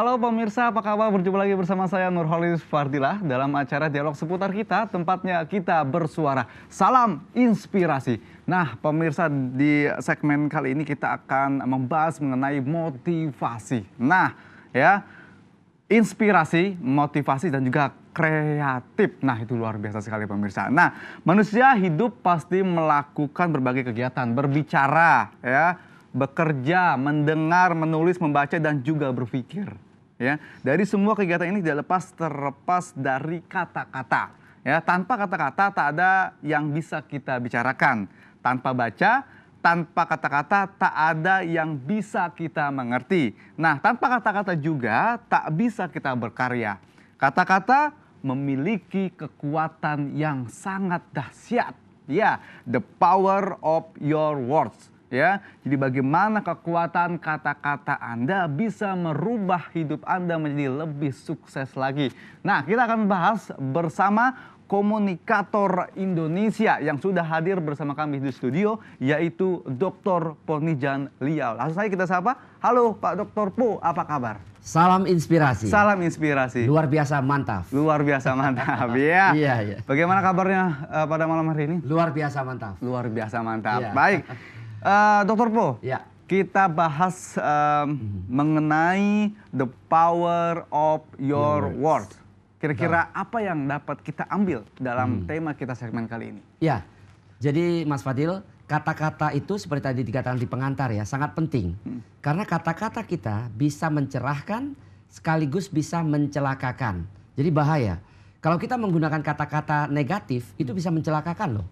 Halo pemirsa, apa kabar? Berjumpa lagi bersama saya Nurholis Fardilah dalam acara Dialog Seputar Kita, tempatnya kita bersuara. Salam inspirasi. Nah pemirsa, di segmen kali ini kita akan membahas mengenai motivasi. Nah ya, inspirasi, motivasi dan juga kreatif. Nah itu luar biasa sekali pemirsa. Nah manusia hidup pasti melakukan berbagai kegiatan, berbicara ya, bekerja, mendengar, menulis, membaca, dan juga berpikir. Ya, dari semua kegiatan ini tidak terlepas dari kata-kata. Ya, tanpa kata-kata tak ada yang bisa kita bicarakan. Tanpa baca, tanpa kata-kata tak ada yang bisa kita mengerti. Nah, tanpa kata-kata juga tak bisa kita berkarya. Kata-kata memiliki kekuatan yang sangat dahsyat. Ya, the power of your words. Ya, jadi bagaimana kekuatan kata-kata Anda bisa merubah hidup Anda menjadi lebih sukses lagi. Nah, kita akan bahas bersama komunikator Indonesia yang sudah hadir bersama kami di studio, yaitu Dr. Ponijan Liao. Langsung saja kita sapa. Halo Pak Dr. Po, apa kabar? Salam inspirasi. Salam inspirasi. Luar biasa mantap. Luar biasa mantap. Ya. Iya. Bagaimana kabarnya pada malam hari ini? Luar biasa mantap. Luar biasa mantap. Iya. Baik. Dr. Po, ya. Kita bahas mengenai the power of your words. Kira-kira apa yang dapat kita ambil dalam tema kita segmen kali ini? Ya, jadi Mas Fadil, kata-kata itu seperti tadi dikatakan di pengantar ya, sangat penting. Karena kata-kata kita bisa mencerahkan sekaligus bisa mencelakakan. Jadi bahaya. Kalau kita menggunakan kata-kata negatif, itu bisa mencelakakan loh.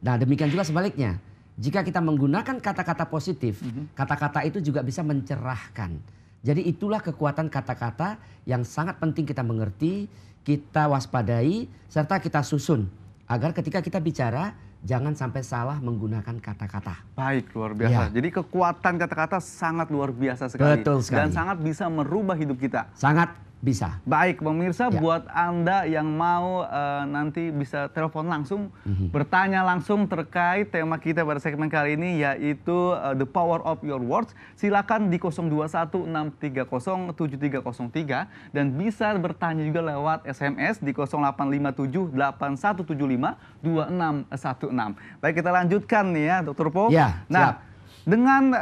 Nah demikian juga sebaliknya. Jika kita menggunakan kata-kata positif, kata-kata itu juga bisa mencerahkan. Jadi itulah kekuatan kata-kata yang sangat penting kita mengerti, kita waspadai, serta kita susun. Agar ketika kita bicara, jangan sampai salah menggunakan kata-kata. Baik, luar biasa. Ya. Jadi kekuatan kata-kata sangat luar biasa sekali. Betul sekali. Dan sangat bisa merubah hidup kita. Sangat bisa. Baik pemirsa, Ya. buat Anda yang mau nanti bisa telepon langsung, bertanya langsung terkait tema kita pada segmen kali ini, yaitu the power of your words. Silakan di 0216307303 dan bisa bertanya juga lewat SMS di 085781752616. Baik, kita lanjutkan nih ya Dr. Po. Ya, nah, dengan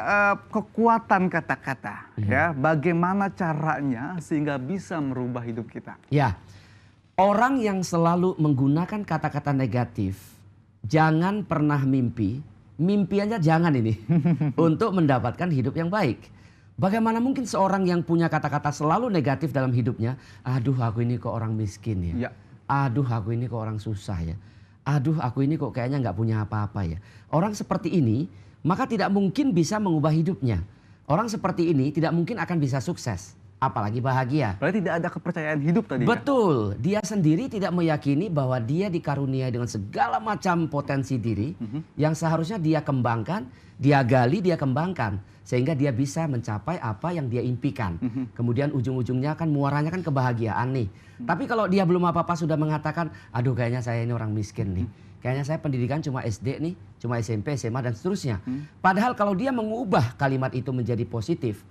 kekuatan kata-kata, ya, bagaimana caranya sehingga bisa merubah hidup kita? Ya, orang yang selalu menggunakan kata-kata negatif, jangan pernah mimpi aja jangan ini, untuk mendapatkan hidup yang baik. Bagaimana mungkin seorang yang punya kata-kata selalu negatif dalam hidupnya, aduh aku ini kok orang miskin ya, aduh aku ini kok orang susah ya, aduh aku ini kok kayaknya nggak punya apa-apa ya. Orang seperti ini, maka tidak mungkin bisa mengubah hidupnya. Orang seperti ini tidak mungkin akan bisa sukses, apalagi bahagia. Berarti tidak ada kepercayaan hidup tadi. Betul, dia sendiri tidak meyakini bahwa dia dikaruniai dengan segala macam potensi diri yang seharusnya dia kembangkan, dia gali, dia kembangkan. Sehingga dia bisa mencapai apa yang dia impikan. Kemudian ujung-ujungnya kan muaranya kan kebahagiaan nih. Tapi kalau dia belum apa-apa sudah mengatakan, aduh kayaknya saya ini orang miskin nih. Kayaknya saya pendidikan cuma SD nih, cuma SMP, SMA dan seterusnya. Padahal kalau dia mengubah kalimat itu menjadi positif,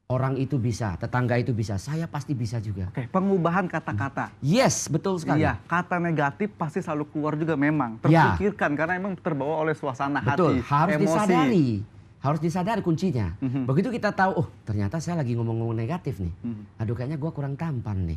orang itu bisa, tetangga itu bisa, saya pasti bisa juga. Oke, pengubahan kata-kata. Yes, betul sekali. Iya, kata negatif pasti selalu keluar juga memang. Ya. Terpikirkan karena memang terbawa oleh suasana Betul, hati, harus emosi. disadari. Harus disadari kuncinya. Begitu kita tahu, oh ternyata saya lagi ngomong-ngomong negatif nih. Aduh kayaknya gue kurang tampan nih.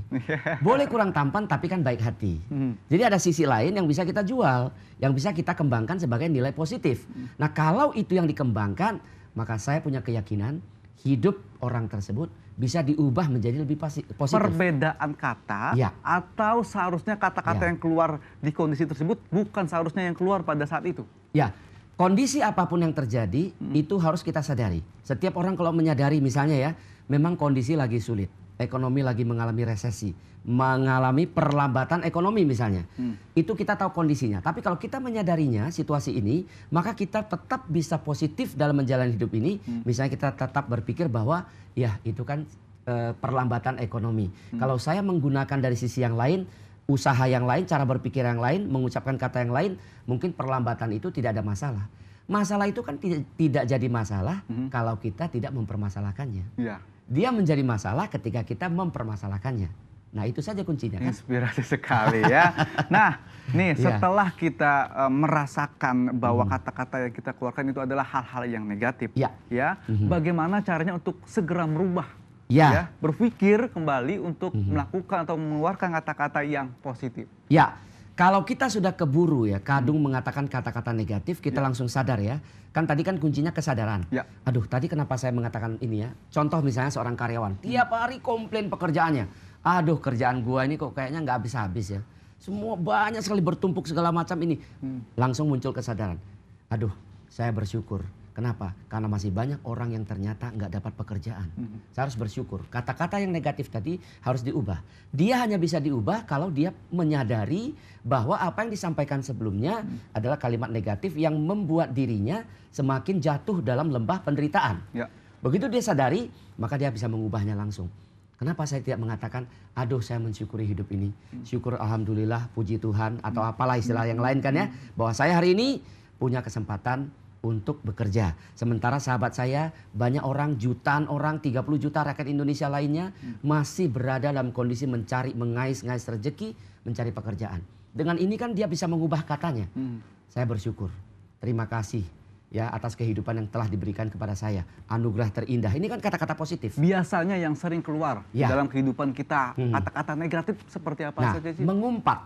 Boleh kurang tampan tapi kan baik hati. Jadi ada sisi lain yang bisa kita jual. Yang bisa kita kembangkan sebagai nilai positif. Nah kalau itu yang dikembangkan, maka saya punya keyakinan hidup orang tersebut bisa diubah menjadi lebih positif. Perbedaan kata atau seharusnya kata-kata yang keluar di kondisi tersebut bukan seharusnya yang keluar pada saat itu. Ya. Kondisi apapun yang terjadi itu harus kita sadari. Setiap orang kalau menyadari misalnya ya, memang kondisi lagi sulit. Ekonomi lagi mengalami resesi, mengalami perlambatan ekonomi misalnya. Itu kita tahu kondisinya. Tapi kalau kita menyadarinya situasi ini, maka kita tetap bisa positif dalam menjalani hidup ini. Misalnya kita tetap berpikir bahwa ya itu kan perlambatan ekonomi. Kalau saya menggunakan dari sisi yang lain, usaha yang lain, cara berpikir yang lain, mengucapkan kata yang lain, mungkin perlambatan itu tidak ada masalah. Masalah itu kan tidak jadi masalah kalau kita tidak mempermasalahkannya. Ya. Dia menjadi masalah ketika kita mempermasalahkannya. Nah itu saja kuncinya kan. Inspirasi sekali ya. Nah, nih setelah kita merasakan bahwa kata-kata yang kita keluarkan itu adalah hal-hal yang negatif, ya, bagaimana caranya untuk segera merubah, ya, berpikir kembali untuk melakukan atau mengeluarkan kata-kata yang positif. Ya, kalau kita sudah keburu ya, kadung mengatakan kata-kata negatif, kita langsung sadar ya. Kan tadi kan kuncinya kesadaran. Aduh, tadi kenapa saya mengatakan ini ya? Contoh misalnya seorang karyawan, tiap hari komplain pekerjaannya. Aduh, kerjaan gua ini kok kayaknya nggak habis-habis ya. Semua banyak sekali bertumpuk segala macam ini. Langsung muncul kesadaran. Aduh, saya bersyukur. Kenapa? Karena masih banyak orang yang ternyata nggak dapat pekerjaan. Saya harus bersyukur. Kata-kata yang negatif tadi harus diubah. Dia hanya bisa diubah kalau dia menyadari bahwa apa yang disampaikan sebelumnya adalah kalimat negatif yang membuat dirinya semakin jatuh dalam lembah penderitaan. Begitu dia sadari, maka dia bisa mengubahnya langsung. Kenapa saya tidak mengatakan, aduh saya mensyukuri hidup ini. Syukur alhamdulillah, puji Tuhan, atau apalah istilah yang lain kan ya. Bahwa saya hari ini punya kesempatan untuk bekerja. Sementara sahabat saya, banyak orang, jutaan orang, 30 juta rakyat Indonesia lainnya masih berada dalam kondisi mencari, mengais-ngais rezeki, mencari pekerjaan. Dengan ini kan dia bisa mengubah katanya. Saya bersyukur, terima kasih ya atas kehidupan yang telah diberikan kepada saya. Anugerah terindah. Ini kan kata-kata positif. Biasanya yang sering keluar dalam kehidupan kita, kata-kata negatif seperti apa saja sih? Mengumpat.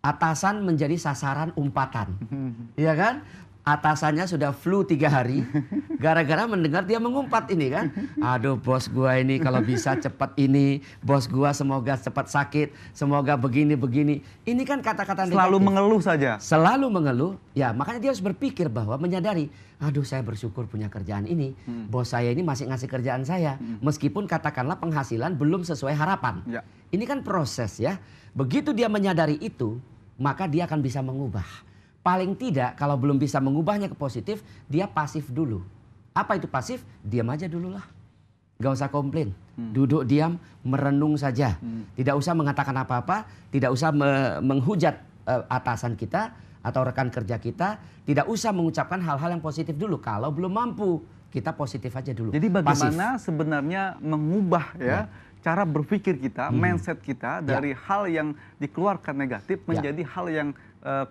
Atasan menjadi sasaran umpatan. Iya kan? Atasannya sudah flu 3 hari. Gara-gara mendengar dia mengumpat ini kan. Aduh bos gua ini kalau bisa cepat ini. Bos gua semoga cepat sakit. Semoga begini-begini. Ini kan kata-kata negatif. Selalu mengeluh saja. Selalu mengeluh. Ya makanya dia harus berpikir bahwa menyadari. Aduh saya bersyukur punya kerjaan ini. Bos saya ini masih ngasih kerjaan saya. Meskipun katakanlah penghasilan belum sesuai harapan. Ini kan proses ya. Begitu dia menyadari itu. Maka dia akan bisa mengubah. Paling tidak kalau belum bisa mengubahnya ke positif, dia pasif dulu. Apa itu pasif? Diam aja dulu lah. Gak usah komplain. Duduk diam, merenung saja. Tidak usah mengatakan apa-apa, tidak usah menghujat atasan kita atau rekan kerja kita. Tidak usah mengucapkan hal-hal yang positif dulu. Kalau belum mampu, kita positif aja dulu. Jadi bagaimana sebenarnya mengubah cara berpikir kita, mindset kita dari hal yang dikeluarkan negatif menjadi hal yang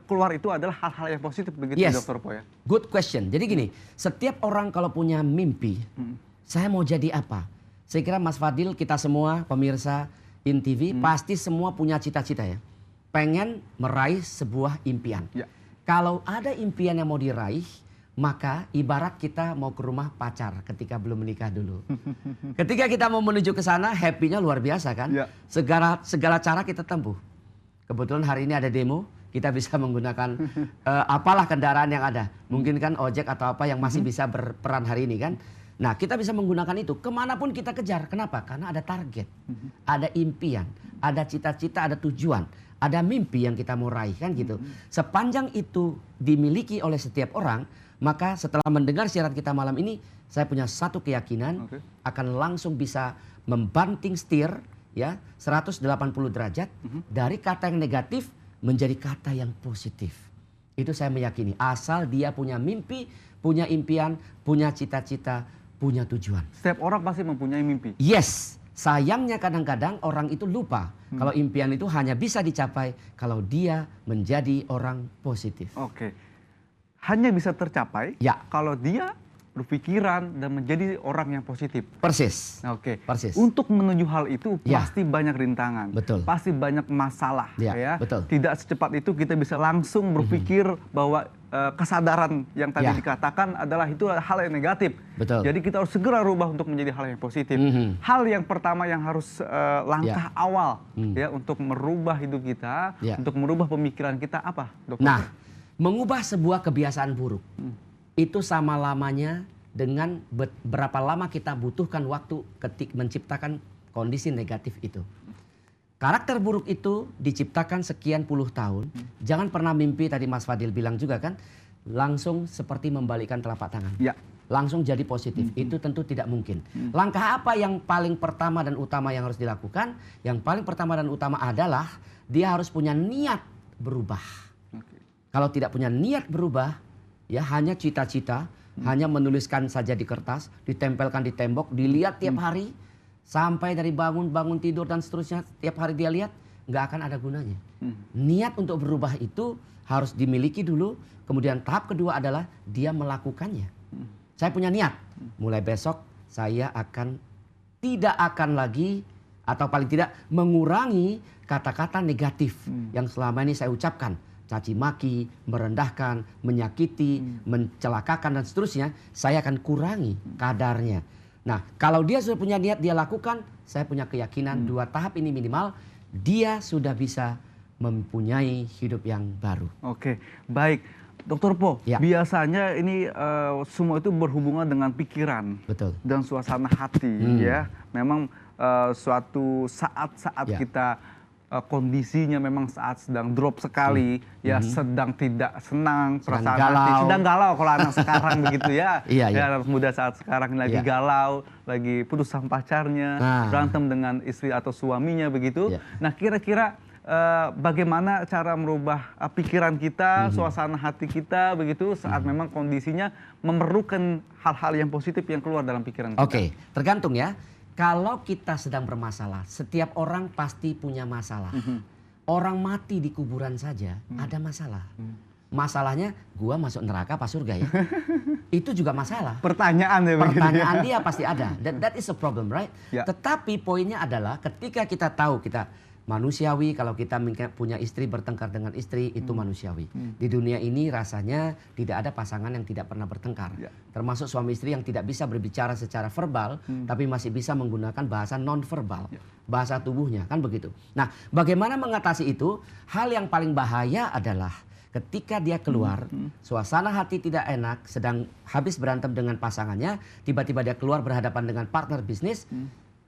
keluar itu adalah hal-hal yang positif begitu Dr. Po ya? Good question. Jadi gini, setiap orang kalau punya mimpi, saya mau jadi apa? Saya kira Mas Fadil, kita semua pemirsa INTV pasti semua punya cita-cita ya. Pengen meraih sebuah impian. Kalau ada impian yang mau diraih, maka ibarat kita mau ke rumah pacar ketika belum menikah dulu. Ketika kita mau menuju ke sana, happy-nya luar biasa kan? Segala cara kita tempuh. Kebetulan hari ini ada demo, kita bisa menggunakan apalah kendaraan yang ada. Mungkin kan ojek atau apa yang masih bisa berperan hari ini kan. Nah kita bisa menggunakan itu, kemanapun kita kejar. Kenapa? Karena ada target, ada impian, ada cita-cita, ada tujuan. Ada mimpi yang kita mau raih kan gitu. Sepanjang itu dimiliki oleh setiap orang, maka setelah mendengar siaran kita malam ini, saya punya satu keyakinan akan langsung bisa membanting setir ya 180 derajat dari kata yang negatif menjadi kata yang positif. Itu saya meyakini. Asal dia punya mimpi, punya impian, punya cita-cita, punya tujuan. Setiap orang pasti mempunyai mimpi. Yes. Sayangnya kadang-kadang orang itu lupa. Kalau impian itu hanya bisa dicapai kalau dia menjadi orang positif. Hanya bisa tercapai kalau dia berpikiran dan menjadi orang yang positif. Persis. Persis. Untuk menuju hal itu pasti banyak rintangan. Betul. Pasti banyak masalah. Betul. Tidak secepat itu kita bisa langsung berpikir bahwa kesadaran yang tadi dikatakan adalah itu hal yang negatif. Betul. Jadi kita harus segera rubah untuk menjadi hal yang positif. Hal yang pertama yang harus langkah awal ya untuk merubah hidup kita, untuk merubah pemikiran kita apa, Dokter? Nah, mengubah sebuah kebiasaan buruk. Itu sama lamanya dengan berapa lama kita butuhkan waktu ketika menciptakan kondisi negatif itu. Karakter buruk itu diciptakan sekian puluh tahun. Jangan pernah mimpi, tadi Mas Fadil bilang juga kan, langsung seperti membalikkan telapak tangan. Langsung jadi positif. Itu tentu tidak mungkin. Langkah apa yang paling pertama dan utama yang harus dilakukan? Yang paling pertama dan utama adalah dia harus punya niat berubah. Kalau tidak punya niat berubah, ya hanya cita-cita, hanya menuliskan saja di kertas, ditempelkan di tembok, dilihat tiap hari, Sampai dari bangun tidur dan seterusnya tiap hari dia lihat, nggak akan ada gunanya. Niat untuk berubah itu harus dimiliki dulu. Kemudian tahap kedua adalah dia melakukannya. Saya punya niat, mulai besok saya tidak akan lagi atau paling tidak mengurangi kata-kata negatif yang selama ini saya ucapkan. Caci maki, merendahkan, menyakiti, mencelakakan dan seterusnya, saya akan kurangi kadarnya. Nah, kalau dia sudah punya niat dia lakukan, saya punya keyakinan 2 tahap ini minimal, dia sudah bisa mempunyai hidup yang baru. Oke, baik. Dr. Po, Ya. biasanya ini semua itu berhubungan dengan pikiran Betul. dan suasana hati ya. Memang suatu saat-saat Ya. kita kondisinya memang saat sedang drop sekali, ya sedang tidak senang, Sedang perasaan galau. hati sedang galau kalau anak sekarang begitu ya. Iya, iya. Ya, anak muda saat sekarang ini lagi Iya. galau, lagi putus sama pacarnya, Nah. berantem dengan istri atau suaminya begitu. Iya. Nah, kira-kira bagaimana cara merubah pikiran kita, suasana hati kita begitu saat memang kondisinya memerlukan hal-hal yang positif yang keluar dalam pikiran kita. Oke, tergantung ya. Kalau kita sedang bermasalah, setiap orang pasti punya masalah. Orang mati di kuburan saja ada masalah. Masalahnya gua masuk neraka apa surga ya? Itu juga masalah. Pertanyaan ya begitu ya. Pertanyaan dia pasti ada. That is a problem, right? Ya. Tetapi poinnya adalah ketika kita tahu kita manusiawi, kalau kita punya istri bertengkar dengan istri itu manusiawi. Di dunia ini rasanya tidak ada pasangan yang tidak pernah bertengkar. Ya. Termasuk suami istri yang tidak bisa berbicara secara verbal tapi masih bisa menggunakan bahasa non verbal. Bahasa tubuhnya, kan begitu. Nah, bagaimana mengatasi itu? Hal yang paling bahaya adalah ketika dia keluar, suasana hati tidak enak, sedang habis berantem dengan pasangannya, tiba-tiba dia keluar berhadapan dengan partner bisnis,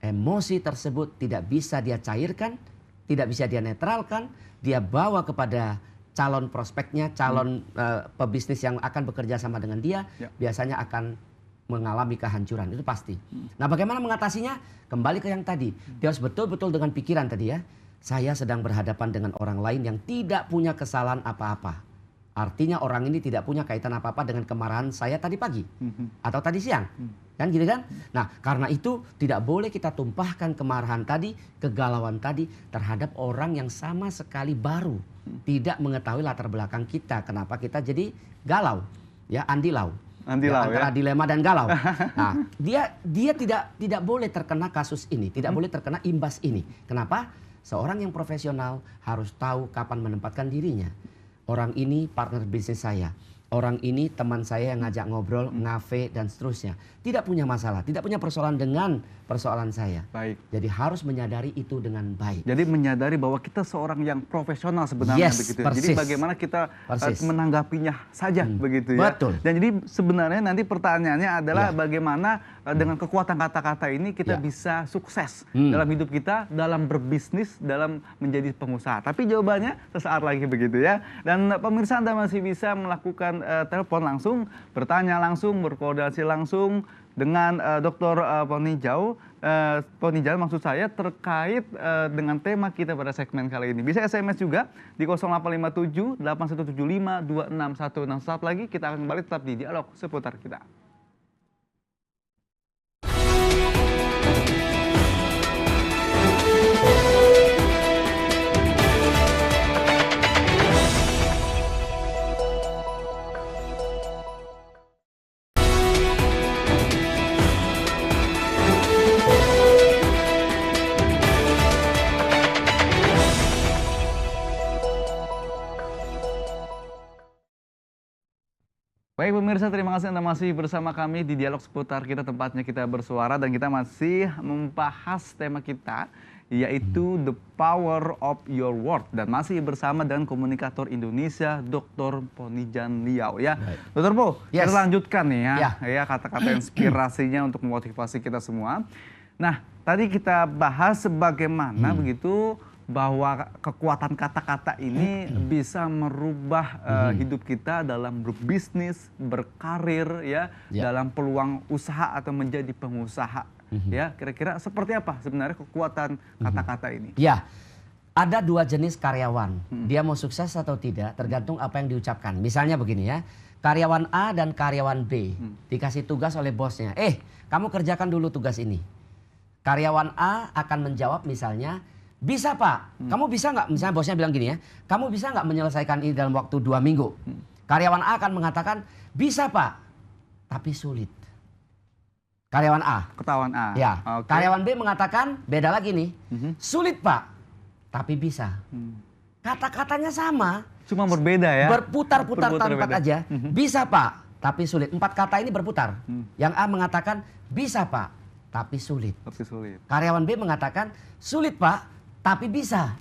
emosi tersebut tidak bisa dia cairkan, tidak bisa dia netralkan, dia bawa kepada calon prospeknya, calon pebisnis yang akan bekerja sama dengan dia, biasanya akan mengalami kehancuran, itu pasti. Nah, bagaimana mengatasinya? Kembali ke yang tadi, dia harus betul-betul dengan pikiran tadi ya, saya sedang berhadapan dengan orang lain yang tidak punya kesalahan apa-apa. Artinya orang ini tidak punya kaitan apa-apa dengan kemarahan saya tadi pagi atau tadi siang. Kan gitu kan? Nah, karena itu tidak boleh kita tumpahkan kemarahan tadi, kegalauan tadi terhadap orang yang sama sekali baru. Tidak mengetahui latar belakang kita. Kenapa kita jadi galau? Ya, andilau. Andilau, antara ya. dilema dan galau. Nah, dia tidak boleh terkena kasus ini, tidak boleh terkena imbas ini. Kenapa? Seorang yang profesional harus tahu kapan menempatkan dirinya. Orang ini partner bisnis saya. Orang ini teman saya yang ngajak ngobrol, ngafe dan seterusnya. Tidak punya masalah, tidak punya persoalan dengan persoalan saya. Baik. Jadi harus menyadari itu dengan baik. Jadi menyadari bahwa kita seorang yang profesional sebenarnya Yes, begitu. persis. Jadi bagaimana kita Persis. menanggapinya saja begitu ya. Betul. Dan jadi sebenarnya nanti pertanyaannya adalah Ya. bagaimana dengan kekuatan kata-kata ini kita Ya. bisa sukses dalam hidup kita, dalam berbisnis, dalam menjadi pengusaha. Tapi jawabannya sesaat lagi begitu ya. Dan pemirsa Anda masih bisa melakukan telepon langsung, bertanya langsung, berkoordinasi langsung dengan Dr. Ponijau. Ponijau maksud saya terkait dengan tema kita pada segmen kali ini. Bisa SMS juga di 0857 8175 261. Saat lagi kita akan kembali tetap di Dialog Seputar Kita. Baik pemirsa, terima kasih Anda masih bersama kami di Dialog Seputar Kita, tempatnya kita bersuara, dan kita masih membahas tema kita yaitu The Power of Your Word, dan masih bersama dengan komunikator Indonesia Dr. Ponijan Liau ya. Dr. Po, Yes. kita lanjutkan nih Ya. ya kata-kata inspirasinya untuk memotivasi kita semua. Nah, tadi kita bahas bagaimana begitu bahwa kekuatan kata-kata ini bisa merubah hidup kita dalam berbisnis, berkarir ya, dalam peluang usaha atau menjadi pengusaha. Ya, kira-kira seperti apa sebenarnya kekuatan kata-kata ini? Ya, ada 2 jenis karyawan. Dia mau sukses atau tidak tergantung apa yang diucapkan. Misalnya begini ya, karyawan A dan karyawan B dikasih tugas oleh bosnya. Kamu kerjakan dulu tugas ini. Karyawan A akan menjawab misalnya, bisa Pak, kamu bisa nggak, misalnya bosnya bilang gini ya, kamu bisa nggak menyelesaikan ini dalam waktu 2 minggu? Karyawan A akan mengatakan, bisa Pak, tapi sulit. Karyawan A. Ketahuan A. Ya. Oke. Karyawan B mengatakan, beda lagi nih, sulit Pak, tapi bisa. Kata-katanya sama, Cuma berbeda ya. berputar-putar tempat beda. aja, bisa Pak, tapi sulit. 4 kata ini berputar. Yang A mengatakan, bisa Pak, tapi sulit. Tapi sulit. Karyawan B mengatakan, sulit Pak, tapi bisa.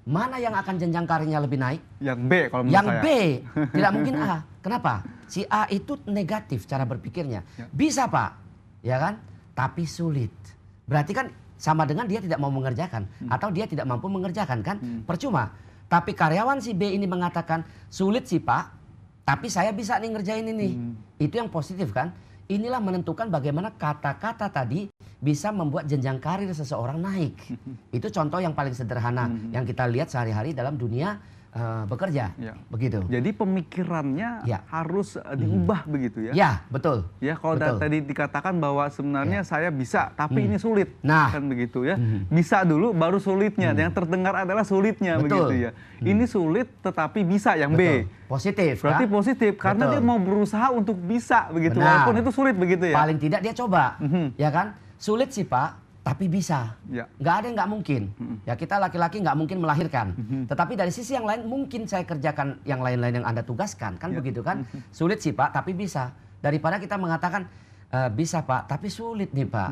Mana yang akan jenjang karirnya lebih naik? Yang B kalau menurut Yang saya. B, tidak mungkin A. Kenapa? Si A itu negatif cara berpikirnya. Ya. Bisa Pak, ya kan? Tapi sulit. Berarti kan sama dengan dia tidak mau mengerjakan. Atau dia tidak mampu mengerjakan kan? Percuma. Tapi karyawan si B ini mengatakan, sulit sih Pak, tapi saya bisa nih ngerjain ini. Itu yang positif kan? Inilah menentukan bagaimana kata-kata tadi bisa membuat jenjang karir seseorang naik. Itu contoh yang paling sederhana yang kita lihat sehari-hari dalam dunia bekerja. Ya. Begitu. Jadi pemikirannya Ya. harus diubah begitu ya. Ya, betul. Ya kalau Betul. tadi dikatakan bahwa sebenarnya saya bisa tapi ini sulit. Nah. Kan begitu ya. Bisa dulu baru sulitnya. Yang terdengar adalah sulitnya Betul. begitu ya. Ini sulit tetapi bisa yang B. Betul. Positif. Berarti kan? positif karena Betul. dia mau berusaha untuk bisa begitu Benar. walaupun itu sulit begitu ya. Paling tidak dia coba. Ya kan? Sulit sih Pak, tapi bisa. Ya. Nggak ada yang nggak mungkin. Ya kita laki-laki nggak mungkin melahirkan. Tetapi dari sisi yang lain mungkin saya kerjakan yang lain-lain yang Anda tugaskan. Kan begitu kan? Sulit sih Pak, tapi bisa. Daripada kita mengatakan, bisa Pak, tapi sulit nih Pak.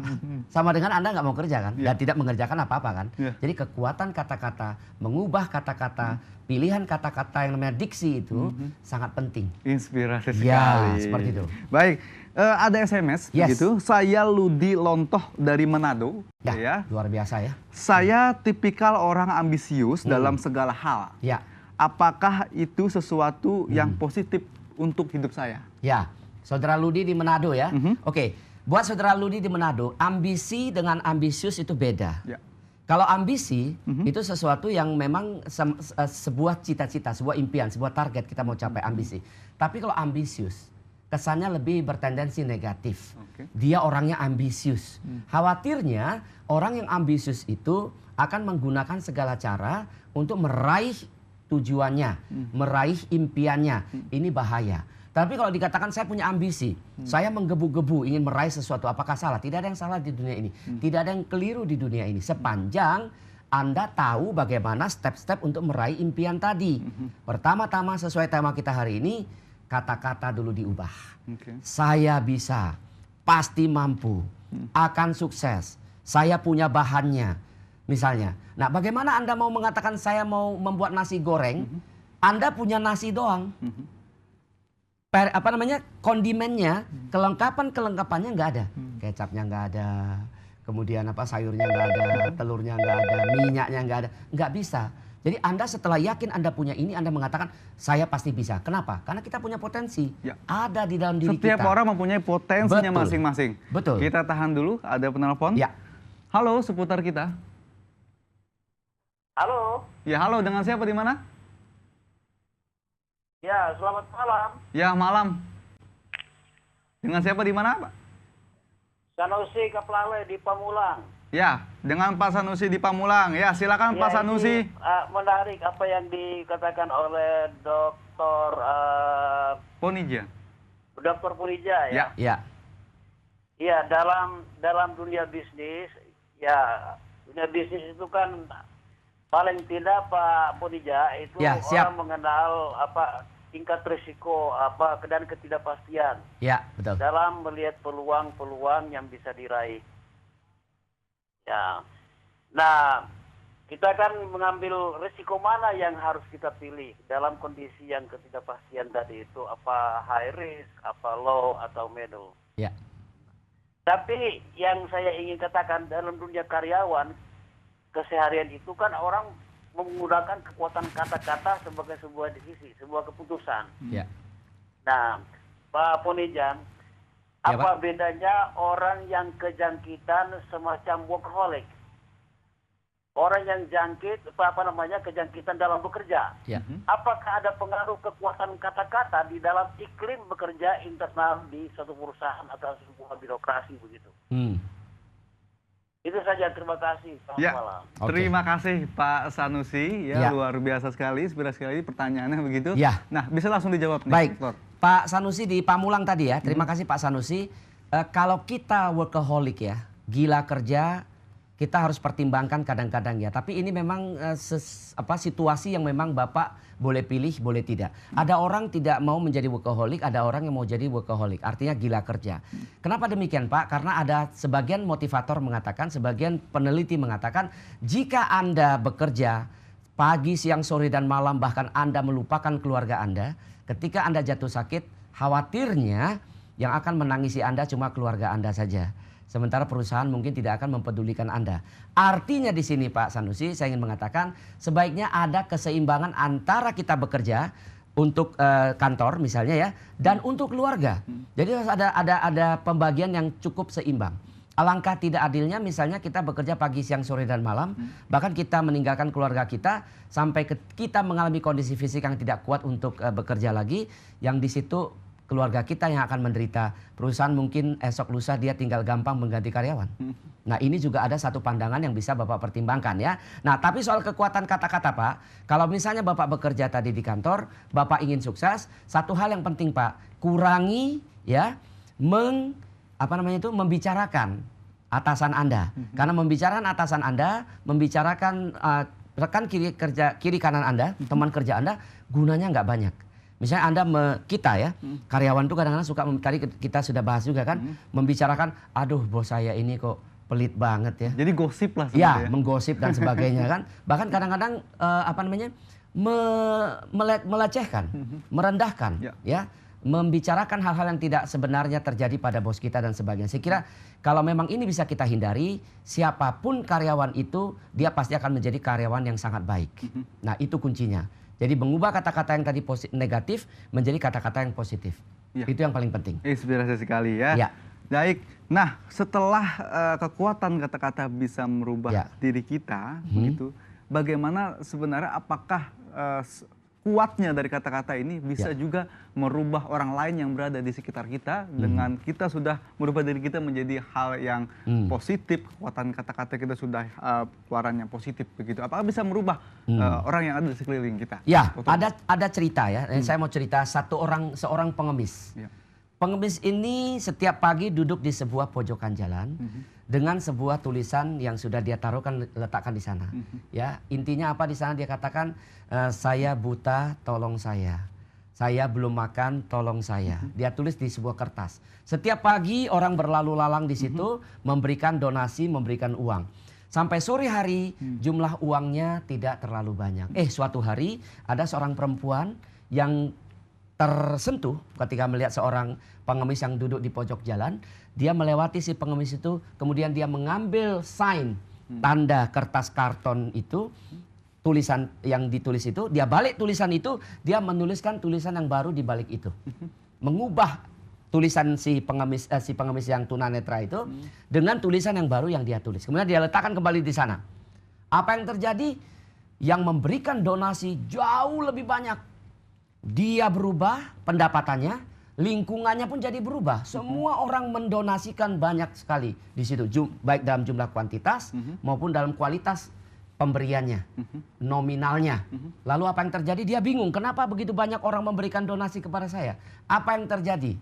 Sama dengan Anda nggak mau kerja kan? Dan tidak mengerjakan apa-apa kan? Ya. Jadi kekuatan kata-kata, mengubah kata-kata, pilihan kata-kata yang namanya diksi itu sangat penting. Inspirasi sekali. Ya, seperti itu. Baik, ada SMS Yes. begitu. Saya Ludi Lontoh dari Manado. Ya, luar biasa ya. Saya tipikal orang ambisius dalam segala hal. Ya. Apakah itu sesuatu yang positif untuk hidup saya? Ya, Saudara Ludi di Manado ya. Oke, buat Saudara Ludi di Manado, ambisi dengan ambisius itu beda. Ya. Kalau ambisi itu sesuatu yang memang sebuah cita-cita, sebuah impian, sebuah target kita mau capai ambisi. Tapi kalau ambisius, kesannya lebih bertendensi negatif. Oke. Dia orangnya ambisius. Khawatirnya orang yang ambisius itu akan menggunakan segala cara untuk meraih tujuannya, meraih impiannya. Ini bahaya. Tapi kalau dikatakan saya punya ambisi, saya menggebu-gebu ingin meraih sesuatu, apakah salah? Tidak ada yang salah di dunia ini. Tidak ada yang keliru di dunia ini. Sepanjang Anda tahu bagaimana step-step untuk meraih impian tadi. Pertama-tama sesuai tema kita hari ini, kata-kata dulu diubah. Oke. Saya bisa, pasti mampu, akan sukses, saya punya bahannya. Misalnya, nah bagaimana Anda mau mengatakan saya mau membuat nasi goreng, Anda punya nasi doang. Kondimennya, kelengkapannya nggak ada. Kecapnya nggak ada, kemudian sayurnya nggak ada, telurnya nggak ada, minyaknya nggak ada. Nggak bisa. Jadi Anda setelah yakin Anda punya ini, Anda mengatakan saya pasti bisa. Kenapa? Karena kita punya potensi. Ya. Ada di dalam diri Setiap kita. orang mempunyai potensinya Betul. masing-masing. Betul. Kita tahan dulu, ada penelpon. Ya. Halo, seputar kita. Halo, Ya, halo, dengan siapa di mana? ya selamat malam. Ya, malam. Dengan siapa di mana, Pak? Sanusi Kaplale di Pamulang. Ya, dengan Pak Sanusi di Pamulang. Ya, silakan Pak Ya, Sanusi. ini, menarik apa yang dikatakan oleh Ponija. Dr. Purija ya. Ya. Iya, dalam dunia bisnis, ya dunia bisnis itu kan paling tidak Pak Purija itu Ya, siap. orang mengenal tingkat risiko dan ketidakpastian Ya, betul. dalam melihat peluang-peluang yang bisa diraih. Ya. Nah, kita kan mengambil risiko mana yang harus kita pilih dalam kondisi yang ketidakpastian tadi itu, apa high risk, apa low atau middle. Ya. Tapi yang saya ingin katakan dalam dunia karyawan, keseharian itu kan orang menggunakan kekuatan kata-kata sebagai sebuah decisi, sebuah keputusan. Ya. Nah, Pak Ponijan, Ya, apa Pak. bedanya orang yang kejangkitan semacam workaholic? Orang yang kejangkitan dalam bekerja. Ya. Apakah ada pengaruh kekuatan kata-kata di dalam iklim bekerja internal di suatu perusahaan atau sebuah birokrasi begitu? Itu saja, terima kasih. Selamat Ya, malam. Oke. terima kasih Pak Sanusi. Ya, Ya. luar biasa sekali, inspirasi sekali pertanyaannya begitu. Ya. Nah, bisa langsung dijawab nih, Baik, Dokter. Pak Sanusi di Pamulang tadi ya. Terima kasih Pak Sanusi. Kalau kita workaholic ya, gila kerja, kita harus pertimbangkan kadang-kadang ya. Tapi ini memang situasi yang memang Bapak boleh pilih, boleh tidak. Ada orang tidak mau menjadi workaholic, ada orang yang mau jadi workaholic. Artinya gila kerja. Kenapa demikian Pak? Karena ada sebagian motivator mengatakan, sebagian peneliti mengatakan, jika Anda bekerja pagi, siang, sore, dan malam, bahkan Anda melupakan keluarga Anda, ketika Anda jatuh sakit, khawatirnya yang akan menangisi Anda cuma keluarga Anda saja. Sementara perusahaan mungkin tidak akan mempedulikan Anda. Artinya di sini Pak Sanusi, saya ingin mengatakan sebaiknya ada keseimbangan antara kita bekerja untuk kantor misalnya ya, dan untuk keluarga. Jadi harus ada pembagian yang cukup seimbang. Alangkah tidak adilnya misalnya kita bekerja pagi, siang, sore, dan malam. Bahkan kita meninggalkan keluarga kita sampai kita mengalami kondisi fisik yang tidak kuat untuk bekerja lagi. Yang di situ keluarga kita yang akan menderita. Perusahaan mungkin esok lusa dia tinggal gampang mengganti karyawan. Nah ini juga ada satu pandangan yang bisa Bapak pertimbangkan ya. Nah tapi soal kekuatan kata-kata Pak. Kalau misalnya Bapak bekerja tadi di kantor, Bapak ingin sukses. Satu hal yang penting Pak, kurangi ya membicarakan atasan Anda. Karena membicarakan atasan Anda, membicarakan rekan kiri kanan Anda, teman kerja Anda, gunanya nggak banyak. Misalnya Anda kita ya, karyawan itu kadang-kadang suka, tadi kita sudah bahas juga kan, membicarakan, aduh bos saya ini kok pelit banget ya. Jadi gosip lah Ya, sebenarnya. menggosip dan sebagainya kan. Bahkan kadang-kadang melecehkan, merendahkan ya. Membicarakan hal-hal yang tidak sebenarnya terjadi pada bos kita dan sebagainya. Saya kira kalau memang ini bisa kita hindari, siapapun karyawan itu, dia pasti akan menjadi karyawan yang sangat baik. Nah itu kuncinya. Jadi mengubah kata-kata yang tadi negatif menjadi kata-kata yang positif. Ya. Itu yang paling penting. Inspirasi sekali ya. Ya. Baik. Nah, setelah kekuatan kata-kata bisa merubah Ya. diri kita, begitu. Bagaimana sebenarnya apakah kuatnya dari kata-kata ini bisa juga merubah orang lain yang berada di sekitar kita dengan kita sudah merubah diri kita menjadi hal yang positif, kekuatan kata-kata kita sudah keluaran yang positif begitu. Apakah bisa merubah orang yang ada di sekeliling kita? Ya, Dokter? ada cerita ya. Saya mau cerita seorang pengemis. Ya. Pengemis ini setiap pagi duduk di sebuah pojokan jalan dengan sebuah tulisan yang sudah dia taruhkan, letakkan di sana. Ya, intinya apa di sana dia katakan, saya buta, tolong saya. Saya belum makan, tolong saya. Dia tulis di sebuah kertas. Setiap pagi orang berlalu lalang di situ memberikan donasi, memberikan uang. Sampai sore hari jumlah uangnya tidak terlalu banyak. Suatu hari ada seorang perempuan yang tersentuh ketika melihat seorang pengemis yang duduk di pojok jalan. Dia melewati si pengemis itu, kemudian dia mengambil sign, tanda kertas karton itu, tulisan yang ditulis itu, dia balik tulisan itu, dia menuliskan tulisan yang baru di balik itu. Mengubah tulisan si pengemis yang tunanetra itu dengan tulisan yang baru yang dia tulis. Kemudian dia letakkan kembali di sana. Apa yang terjadi? Yang memberikan donasi jauh lebih banyak. Dia berubah pendapatannya, lingkungannya pun jadi berubah. Semua orang mendonasikan banyak sekali di situ, baik dalam jumlah kuantitas maupun dalam kualitas pemberiannya, nominalnya. Lalu apa yang terjadi? Dia bingung, kenapa begitu banyak orang memberikan donasi kepada saya? Apa yang terjadi?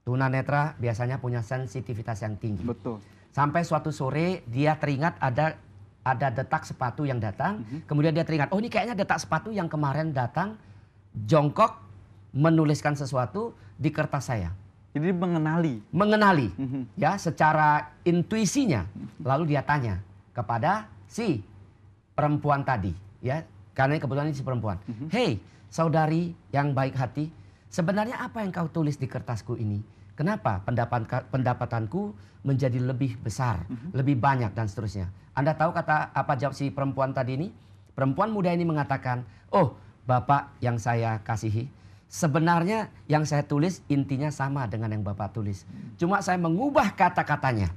Tunanetra biasanya punya sensitivitas yang tinggi. Betul. Sampai suatu sore dia teringat ada detak sepatu yang datang. Kemudian dia teringat, oh ini kayaknya detak sepatu yang kemarin datang, jongkok menuliskan sesuatu di kertas saya. Jadi Mengenali ya secara intuisinya. Lalu dia tanya kepada si perempuan tadi ya, karena kebetulan ini si perempuan. Hei saudari yang baik hati, sebenarnya apa yang kau tulis di kertasku ini? Kenapa pendapatanku menjadi lebih besar, lebih banyak dan seterusnya? Anda tahu apa jawab si perempuan tadi ini? Perempuan muda ini mengatakan, oh Bapak yang saya kasihi, sebenarnya yang saya tulis intinya sama dengan yang Bapak tulis. Cuma saya mengubah kata-katanya.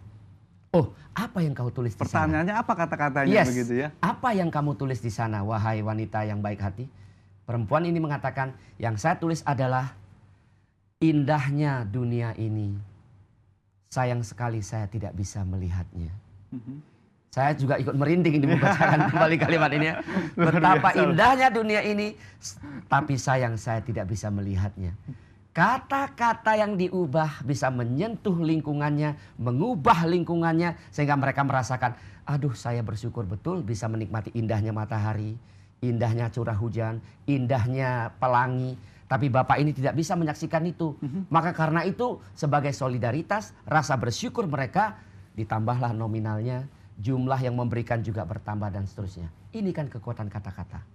Oh, apa yang kau tulis di sana? Pertanyaannya apa kata-katanya begitu ya? Apa yang kamu tulis di sana, wahai wanita yang baik hati? Perempuan ini mengatakan, yang saya tulis adalah indahnya dunia ini. Sayang sekali saya tidak bisa melihatnya. Saya juga ikut merinding ini membacakan kembali kalimat ini ya. Luar Betapa biasa. indahnya dunia ini, tapi sayang saya tidak bisa melihatnya. Kata-kata yang diubah bisa menyentuh lingkungannya, mengubah lingkungannya, sehingga mereka merasakan, aduh saya bersyukur betul bisa menikmati indahnya matahari, indahnya curah hujan, indahnya pelangi. Tapi Bapak ini tidak bisa menyaksikan itu. Maka karena itu sebagai solidaritas, rasa bersyukur mereka ditambahlah nominalnya, jumlah yang memberikan juga bertambah dan seterusnya. Ini kan kekuatan kata-kata.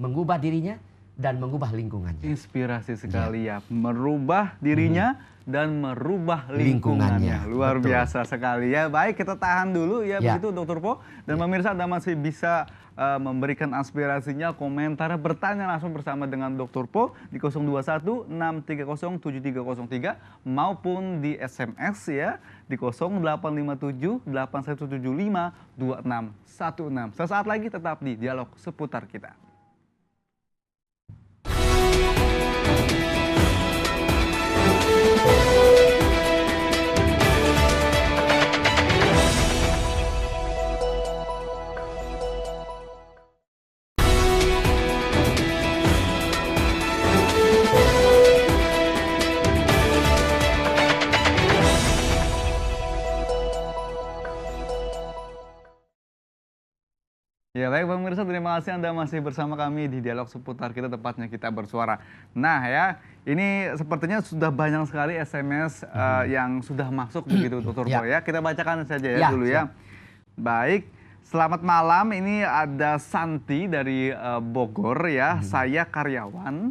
Mengubah dirinya dan mengubah lingkungannya. Inspirasi sekali ya, merubah dirinya dan merubah lingkungannya. Lingkungannya, Luar betul. biasa sekali ya. Baik, kita tahan dulu ya, Ya. begitu Dr. Po. Dan pemirsa Anda masih bisa memberikan aspirasinya, komentar, bertanya langsung bersama dengan Dr. Po di 021-630-7303 maupun di SMS ya di 0857-8175-2616. Sesaat lagi tetap di Dialog Seputar Kita. Ya baik pemirsa, terima kasih Anda masih bersama kami di Dialog Seputar Kita, tepatnya kita bersuara. Nah ya, ini sepertinya sudah banyak sekali SMS yang sudah masuk begitu Dr. Po ya. Kita bacakan saja ya dulu ya. Baik, selamat malam, ini ada Santi dari Bogor ya. Saya karyawan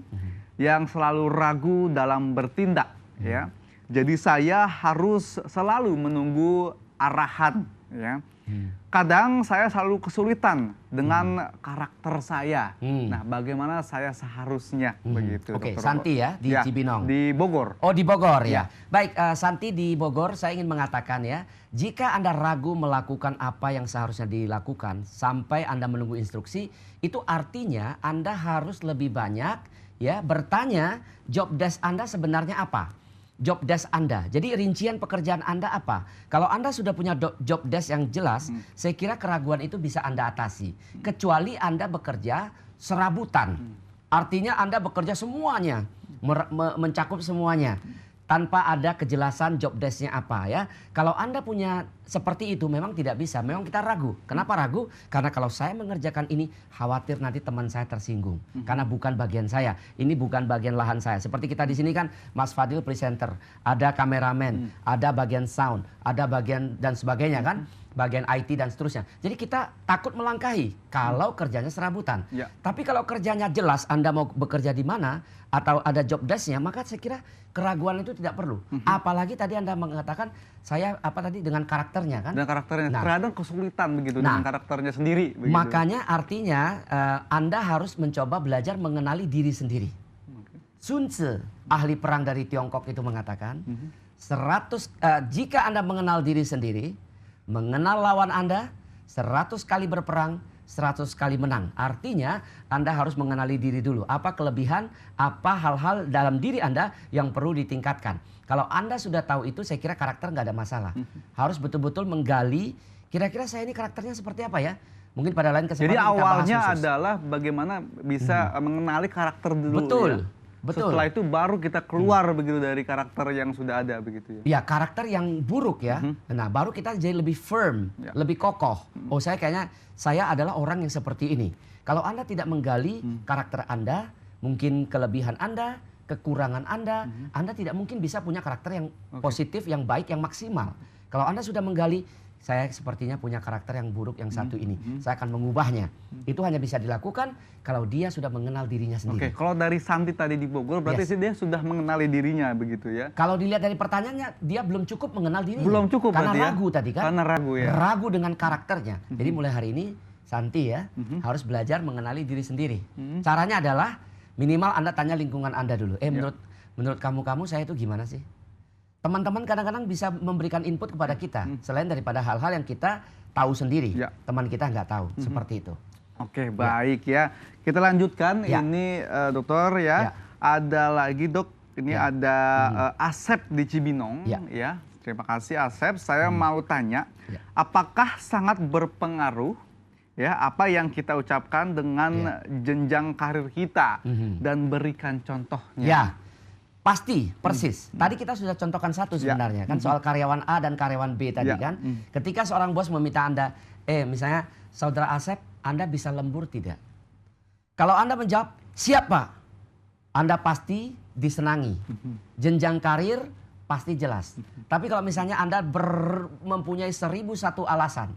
yang selalu ragu dalam bertindak ya. Jadi saya harus selalu menunggu arahan ya. Kadang saya selalu kesulitan dengan karakter saya. Nah, bagaimana saya seharusnya begitu? Oke, Dr. Santi Po? ya di Cibinong. Di Bogor. Oh di Bogor ya. Baik, Santi di Bogor, saya ingin mengatakan ya, jika Anda ragu melakukan apa yang seharusnya dilakukan sampai Anda menunggu instruksi, itu artinya Anda harus lebih banyak ya bertanya job desk Anda sebenarnya apa. Job desk Anda. Jadi rincian pekerjaan Anda apa? Kalau Anda sudah punya job desk yang jelas, saya kira keraguan itu bisa Anda atasi. Kecuali Anda bekerja serabutan. Artinya Anda bekerja semuanya, mencakup semuanya. Tanpa ada kejelasan job desk-nya apa ya. Kalau Anda punya seperti itu memang tidak bisa. Memang kita ragu. Kenapa ragu? Karena kalau saya mengerjakan ini khawatir nanti teman saya tersinggung. Karena bukan bagian saya. Ini bukan bagian lahan saya. Seperti kita di sini kan Mas Fadil presenter. Ada kameramen, ada bagian sound, ada bagian dan sebagainya kan. Bagian IT dan seterusnya. Jadi kita takut melangkahi kalau kerjanya serabutan. Ya. Tapi kalau kerjanya jelas Anda mau bekerja di mana atau ada job desk-nya, maka saya kira keraguan itu tidak perlu. Apalagi tadi Anda mengatakan saya dengan karakternya kan. Dan karakternya Nah. kadang kesulitan begitu dengan karakternya sendiri. Begitu. Makanya artinya Anda harus mencoba belajar mengenali diri sendiri. Sun Tzu, ahli perang dari Tiongkok itu mengatakan, jika Anda mengenal diri sendiri, mengenal lawan Anda, 100 kali berperang, 100 kali menang. Artinya Anda harus mengenali diri dulu. Apa kelebihan, apa hal-hal dalam diri Anda yang perlu ditingkatkan. Kalau Anda sudah tahu itu, saya kira karakter nggak ada masalah. Harus betul-betul menggali, kira-kira saya ini karakternya seperti apa ya? Mungkin pada lain kesempatan Jadi kita bahas awalnya khusus. adalah bagaimana bisa mengenali karakter dulu. Betul, ya. betul. Setelah itu baru kita keluar begitu dari karakter yang sudah ada begitu ya. Ya karakter yang buruk ya. Nah baru kita jadi lebih firm, lebih kokoh. Oh saya adalah orang yang seperti ini. Kalau Anda tidak menggali karakter Anda, mungkin kelebihan Anda, kekurangan Anda tidak mungkin bisa punya karakter yang positif, yang baik, yang maksimal. Kalau Anda sudah menggali, saya sepertinya punya karakter yang buruk yang satu ini. Saya akan mengubahnya. Itu hanya bisa dilakukan kalau dia sudah mengenal dirinya Oke, sendiri. kalau dari Santi tadi di Bogor, berarti sih dia sudah mengenali dirinya begitu ya? Kalau dilihat dari pertanyaannya, dia belum cukup mengenal dirinya. Belum cukup karena berarti ya? ragu tadi kan? Karena ragu ya? Ragu dengan karakternya. Jadi mulai hari ini, Santi ya, harus belajar mengenali diri sendiri. Caranya adalah minimal Anda tanya lingkungan Anda dulu. Menurut kamu saya itu gimana sih? Teman-teman kadang-kadang bisa memberikan input kepada kita. Selain daripada hal-hal yang kita tahu sendiri. Teman kita nggak tahu. Seperti itu. Oke, baik ya. Kita lanjutkan ini dokter ya. Ada lagi dok, ini ada Asep di Cibinong ya. terima kasih Asep. Saya mau tanya, apakah sangat berpengaruh ya apa yang kita ucapkan dengan jenjang karir kita dan berikan contohnya? Ya, pasti, persis. Tadi kita sudah contohkan satu sebenarnya kan soal karyawan A dan karyawan B tadi kan. Ketika seorang bos meminta Anda, misalnya saudara Asep, Anda bisa lembur tidak? Kalau Anda menjawab, siap Pak, Anda pasti disenangi. Jenjang karir pasti jelas. Tapi kalau misalnya Anda mempunyai 1001 alasan,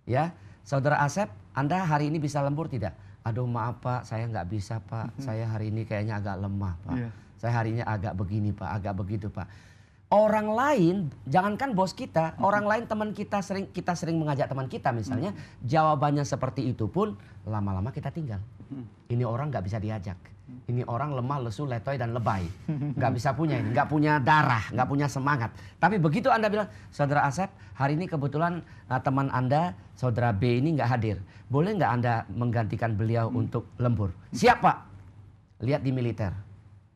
ya, saudara Asep, Anda hari ini bisa lembur tidak? Aduh maaf Pak, saya nggak bisa Pak. Saya hari ini kayaknya agak lemah Pak. Saya hari ini agak begini Pak, agak begitu Pak. Orang lain, jangankan bos kita, orang lain teman kita sering mengajak teman kita misalnya, jawabannya seperti itu pun lama-lama kita tinggal. Ini orang nggak bisa diajak. Ini orang lemah, lesu, letoy, dan lebay. Nggak bisa punya ini, nggak punya darah, nggak punya semangat. Tapi begitu Anda bilang, saudara Asep, hari ini kebetulan teman Anda, saudara B ini nggak hadir. Boleh nggak Anda menggantikan beliau untuk lembur? Siap Pak. Lihat di militer.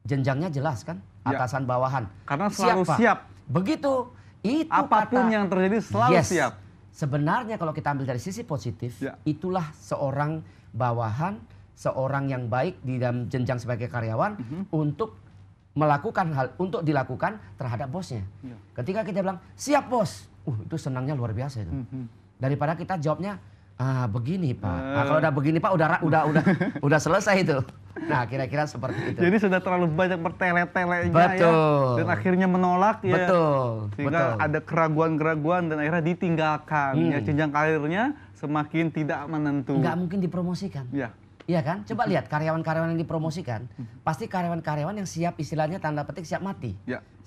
Jenjangnya jelas kan? Atasan bawahan. Karena selalu siap. Begitu. Itu apapun kata, yang terjadi selalu siap. Sebenarnya kalau kita ambil dari sisi positif, itulah seorang bawahan, seorang yang baik di dalam jenjang sebagai karyawan untuk melakukan hal, untuk dilakukan terhadap bosnya. Ketika kita bilang, siap bos. Itu senangnya luar biasa itu. Daripada kita jawabnya, begini Pak. Kalau udah begini Pak, udah selesai itu. Nah kira-kira seperti itu. Jadi sudah terlalu banyak bertele-telenya Betul. ya. Dan akhirnya menolak ya. Betul. Sehingga ada keraguan-keraguan dan akhirnya ditinggalkan. Ya, jenjang karirnya semakin tidak menentu. Nggak mungkin dipromosikan. Iya kan? Coba lihat karyawan-karyawan yang dipromosikan. Pasti karyawan-karyawan yang siap istilahnya tanda petik siap mati.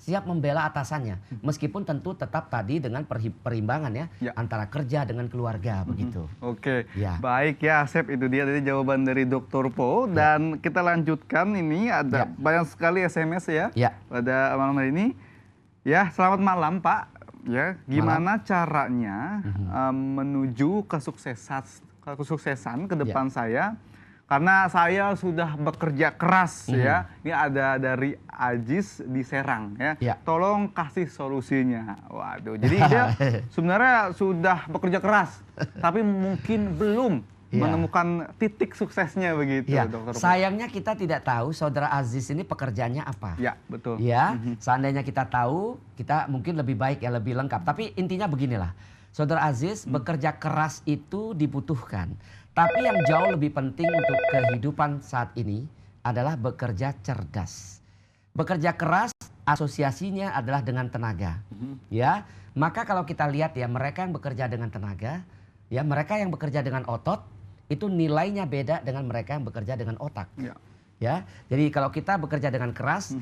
Siap membela atasannya. Meskipun tentu tetap tadi dengan perimbangan ya. Antara kerja dengan keluarga begitu. Oke. Baik ya Asep, itu dia tadi jawaban dari Dr. Po. Dan kita lanjutkan ini ada banyak sekali SMS ya. Pada malam hari ini. Ya selamat malam Pak. Ya gimana caranya menuju kesuksesan ke depan saya? Karena saya sudah bekerja keras ya. Ini ada dari Ajis di Serang ya. Tolong kasih solusinya. Waduh. Jadi dia sebenarnya sudah bekerja keras, tapi mungkin belum menemukan titik suksesnya begitu, Dokter. Sayangnya kita tidak tahu saudara Aziz ini pekerjaannya apa. Ya, betul. Ya, seandainya kita tahu, kita mungkin lebih baik ya, lebih lengkap. Tapi intinya beginilah. Saudara Aziz, bekerja keras itu dibutuhkan. Tapi yang jauh lebih penting untuk kehidupan saat ini adalah bekerja cerdas. Bekerja keras asosiasinya adalah dengan tenaga. Ya, maka kalau kita lihat ya mereka yang bekerja dengan tenaga, ya mereka yang bekerja dengan otot itu nilainya beda dengan mereka yang bekerja dengan otak. Ya, jadi kalau kita bekerja dengan keras,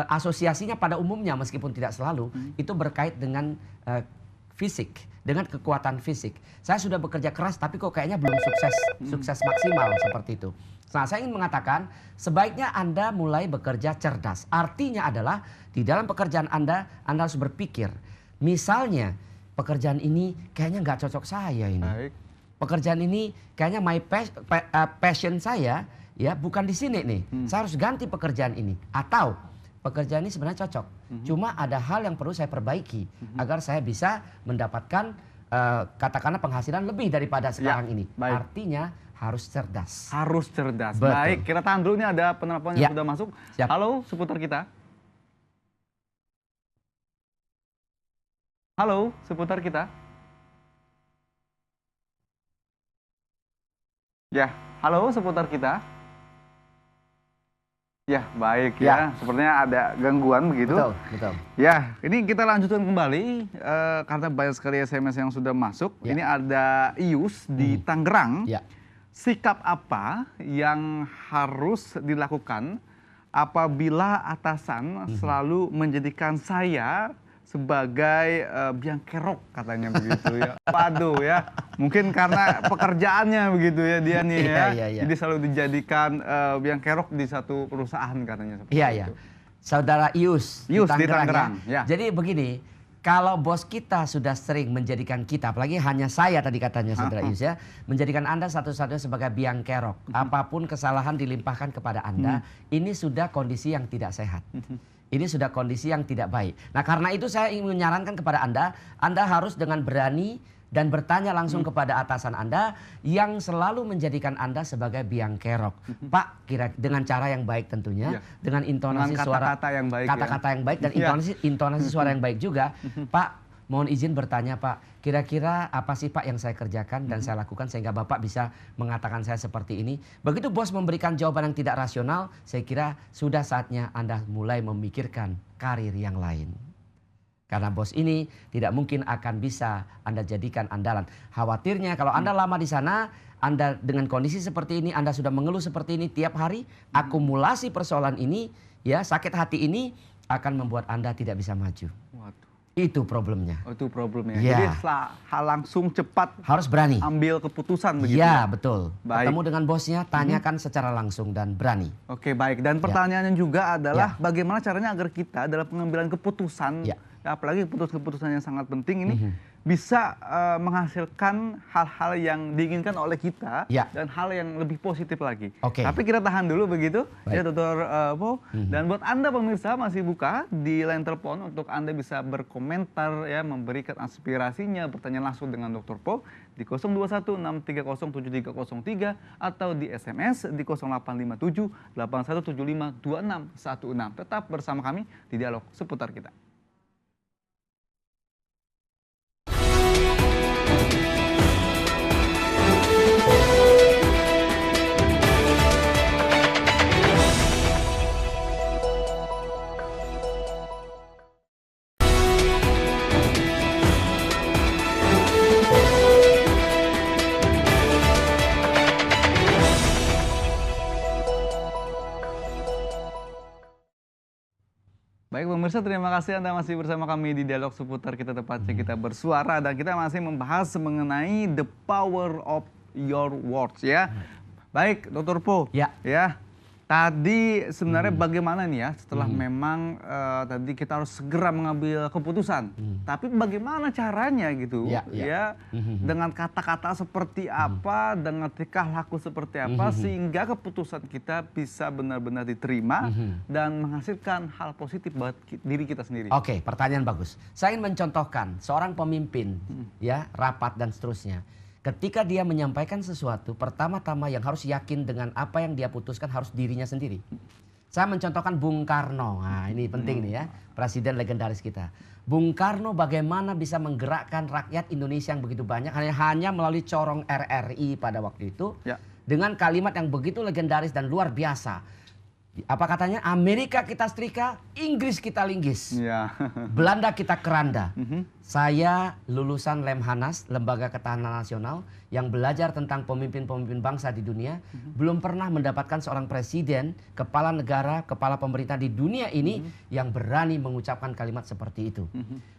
asosiasinya pada umumnya meskipun tidak selalu itu berkait dengan fisik. Dengan kekuatan fisik. Saya sudah bekerja keras tapi kok kayaknya belum sukses maksimal seperti itu. Nah saya ingin mengatakan sebaiknya Anda mulai bekerja cerdas. Artinya adalah di dalam pekerjaan Anda harus berpikir. Misalnya pekerjaan ini kayaknya nggak cocok saya ini. Pekerjaan ini kayaknya passion saya ya bukan di sini nih. Saya harus ganti pekerjaan ini. Atau pekerjaan ini sebenarnya cocok. Cuma ada hal yang perlu saya perbaiki agar saya bisa mendapatkan katakanlah penghasilan lebih daripada sekarang ini. Artinya harus cerdas. Harus cerdas. Betul. Baik, kita tahan dulu, ini ada penelpon yang sudah masuk. Halo, seputar kita. Halo, seputar kita. Ya, halo seputar kita. Ya, baik ya. Sepertinya ada gangguan begitu. Betul. Ya, ini kita lanjutkan kembali karena banyak sekali SMS yang sudah masuk. Ini ada Ius di Tangerang. Sikap apa yang harus dilakukan apabila atasan selalu menjadikan saya sebagai biang kerok katanya begitu ya. Waduh ya, mungkin karena pekerjaannya begitu ya dia nih ya. Jadi selalu dijadikan biang kerok di satu perusahaan katanya seperti itu. Saudara Ius di Tangerang. Ya. Jadi begini, kalau bos kita sudah sering menjadikan kita, apalagi hanya saya tadi katanya saudara Ius ya, menjadikan Anda satu-satunya sebagai biang kerok. Apapun kesalahan dilimpahkan kepada Anda, ini sudah kondisi yang tidak sehat. Ini sudah kondisi yang tidak baik. Nah, karena itu saya ingin menyarankan kepada Anda harus dengan berani dan bertanya langsung kepada atasan Anda yang selalu menjadikan Anda sebagai biang kerok. Pak, dengan cara yang baik tentunya, dengan intonasi dengan suara kata-kata yang baik, kata-kata yang baik dan intonasi suara yang baik juga. Pak, mohon izin bertanya Pak, kira-kira apa sih Pak yang saya kerjakan dan saya lakukan sehingga Bapak bisa mengatakan saya seperti ini. Begitu bos memberikan jawaban yang tidak rasional, saya kira sudah saatnya Anda mulai memikirkan karir yang lain. Karena bos ini tidak mungkin akan bisa Anda jadikan andalan. Khawatirnya kalau Anda lama di sana, Anda dengan kondisi seperti ini, Anda sudah mengeluh seperti ini tiap hari, akumulasi persoalan ini, ya sakit hati ini akan membuat Anda tidak bisa maju. Waduh. Itu problemnya. Oh, itu problemnya. Ya. Jadi langsung cepat harus berani ambil keputusan begitu. Ya, betul. Baik. Ketemu dengan bosnya, tanyakan secara langsung dan berani. Oke, baik. Dan pertanyaannya juga adalah Ya. bagaimana caranya agar kita dalam pengambilan keputusan, Ya. apalagi keputusan yang sangat penting ini, bisa menghasilkan hal-hal yang diinginkan oleh kita Ya. dan hal yang lebih positif lagi. Oke. Tapi kita tahan dulu begitu, ya Baik. Dr. Po. Dan buat Anda pemirsa masih buka di line telepon untuk Anda bisa berkomentar ya, memberikan aspirasinya, bertanya langsung dengan Dr. Po di 0216307303 atau di SMS di 085781752616. Tetap bersama kami di Dialog Seputar Kita. Baik pemirsa, terima kasih Anda masih bersama kami di Dialog Seputar Kita, tepatnya kita bersuara, dan kita masih membahas mengenai the power of your words ya. Baik, Dr. Po. Ya. Tadi sebenarnya bagaimana nih ya setelah memang tadi kita harus segera mengambil keputusan. Tapi bagaimana caranya gitu ya, dengan kata-kata seperti apa, dengan tingkah laku seperti apa sehingga keputusan kita bisa benar-benar diterima dan menghasilkan hal positif buat diri kita sendiri. Oke, pertanyaan bagus. Saya ingin mencontohkan seorang pemimpin ya, rapat dan seterusnya. Ketika dia menyampaikan sesuatu, pertama-tama yang harus yakin dengan apa yang dia putuskan harus dirinya sendiri. Saya mencontohkan Bung Karno. Nah, ini penting nih ya, presiden legendaris kita. Bung Karno bagaimana bisa menggerakkan rakyat Indonesia yang begitu banyak hanya melalui corong RRI pada waktu itu. Ya. Dengan kalimat yang begitu legendaris dan luar biasa. Apa katanya? Amerika kita setrika, Inggris kita linggis. Ya. Belanda kita keranda. Saya lulusan Lemhanas, Lembaga Ketahanan Nasional, yang belajar tentang pemimpin-pemimpin bangsa di dunia. Belum pernah mendapatkan seorang presiden, kepala negara, kepala pemerintah di dunia ini yang berani mengucapkan kalimat seperti itu.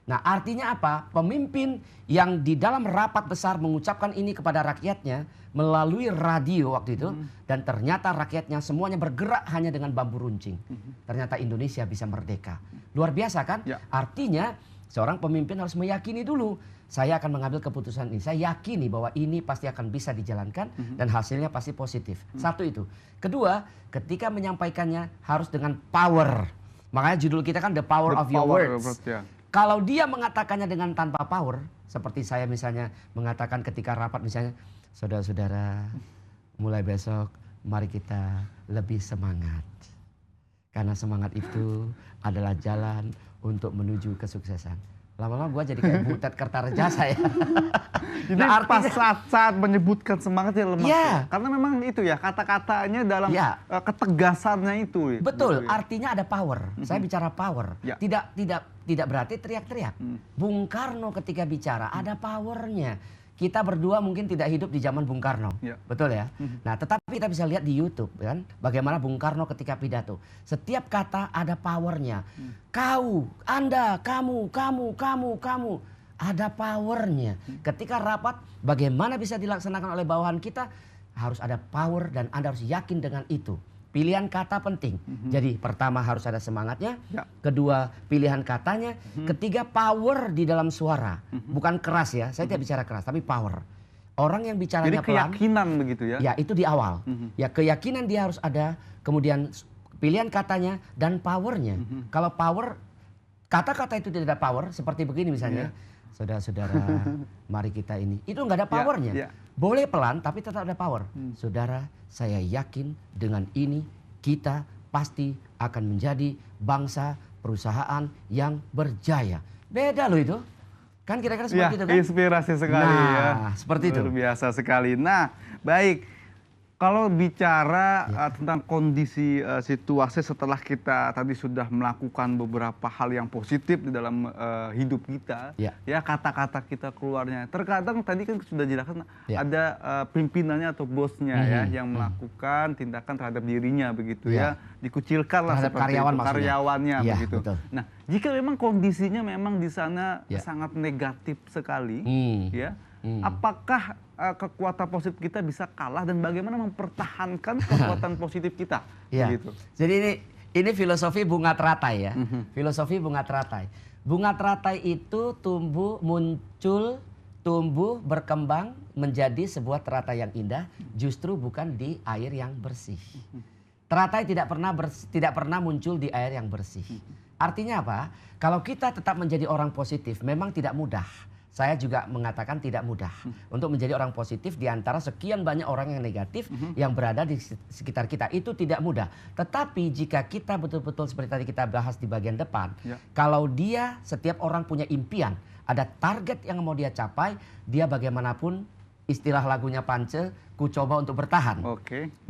Nah, artinya apa? Pemimpin yang di dalam rapat besar mengucapkan ini kepada rakyatnya melalui radio waktu itu, dan ternyata rakyatnya semuanya bergerak hanya dengan bambu runcing. Ternyata Indonesia bisa merdeka. Luar biasa kan? Ya. Artinya seorang pemimpin harus meyakini dulu, saya akan mengambil keputusan ini. Saya yakini bahwa ini pasti akan bisa dijalankan dan hasilnya pasti positif. Satu itu. Kedua, ketika menyampaikannya harus dengan power. Makanya judul kita kan The Power of Your Words. Ya. Kalau dia mengatakannya dengan tanpa power, seperti saya misalnya mengatakan ketika rapat misalnya, saudara-saudara, mulai besok mari kita lebih semangat. Karena semangat itu adalah jalan untuk menuju kesuksesan. Lama-lama gue jadi kayak Butet Kertarejasa ya. Jadi pas saat menyebutkan semangatnya lemas. Ya. Karena memang itu ya kata-katanya dalam ketegasannya itu. Betul, gitu ya. artinya ada power. Saya bicara power. Ya. Tidak berarti teriak-teriak. Bung Karno ketika bicara ada powernya. Kita berdua mungkin tidak hidup di zaman Bung Karno, Ya. betul ya. Nah, tetapi kita bisa lihat di YouTube kan, bagaimana Bung Karno ketika pidato, setiap kata ada powernya. Kau, Anda, kamu, ada powernya. Ketika rapat, bagaimana bisa dilaksanakan oleh bawahan kita, harus ada power dan Anda harus yakin dengan itu. Pilihan kata penting. Jadi pertama harus ada semangatnya, Ya. kedua pilihan katanya, ketiga power di dalam suara. Bukan keras ya, saya tidak bicara keras, tapi power. Orang yang bicaranya Jadi keyakinan begitu ya. ya itu di awal. Ya keyakinan dia harus ada, kemudian pilihan katanya, dan powernya. Kalau power, kata-kata itu tidak ada power, seperti begini misalnya. Saudara-saudara, mari kita ini. Itu nggak ada powernya. Boleh pelan, tapi tetap ada power. Saudara, saya yakin dengan ini kita pasti akan menjadi bangsa perusahaan yang berjaya. Beda loh itu. Kan kira-kira seperti itu kan? Inspirasi sekali seperti itu. Luar biasa sekali. Nah, baik. Kalau bicara tentang kondisi situasi setelah kita tadi sudah melakukan beberapa hal yang positif di dalam hidup kita, ya kata-kata kita keluarnya. Terkadang tadi kan sudah dijelaskan ada pimpinannya atau bosnya ya yang melakukan tindakan terhadap dirinya begitu ya, dikucilkan lah terhadap seperti karyawan itu, karyawannya begitu. Betul. Nah, jika memang kondisinya memang di sana sangat negatif sekali, ya. Apakah kekuatan positif kita bisa kalah dan bagaimana mempertahankan kekuatan positif kita? Begitu. Jadi ini filosofi bunga teratai ya. Filosofi bunga teratai. Bunga teratai itu tumbuh, berkembang menjadi sebuah teratai yang indah, justru bukan di air yang bersih. Teratai tidak pernah muncul di air yang bersih. Artinya apa? Kalau kita tetap menjadi orang positif, memang tidak mudah. Saya juga mengatakan tidak mudah untuk menjadi orang positif di antara sekian banyak orang yang negatif yang berada di sekitar kita. Itu tidak mudah. Tetapi jika kita betul-betul seperti tadi kita bahas di bagian depan, kalau setiap orang punya impian, ada target yang mau dia capai, dia bagaimanapun istilah lagunya Pance, ku coba untuk bertahan.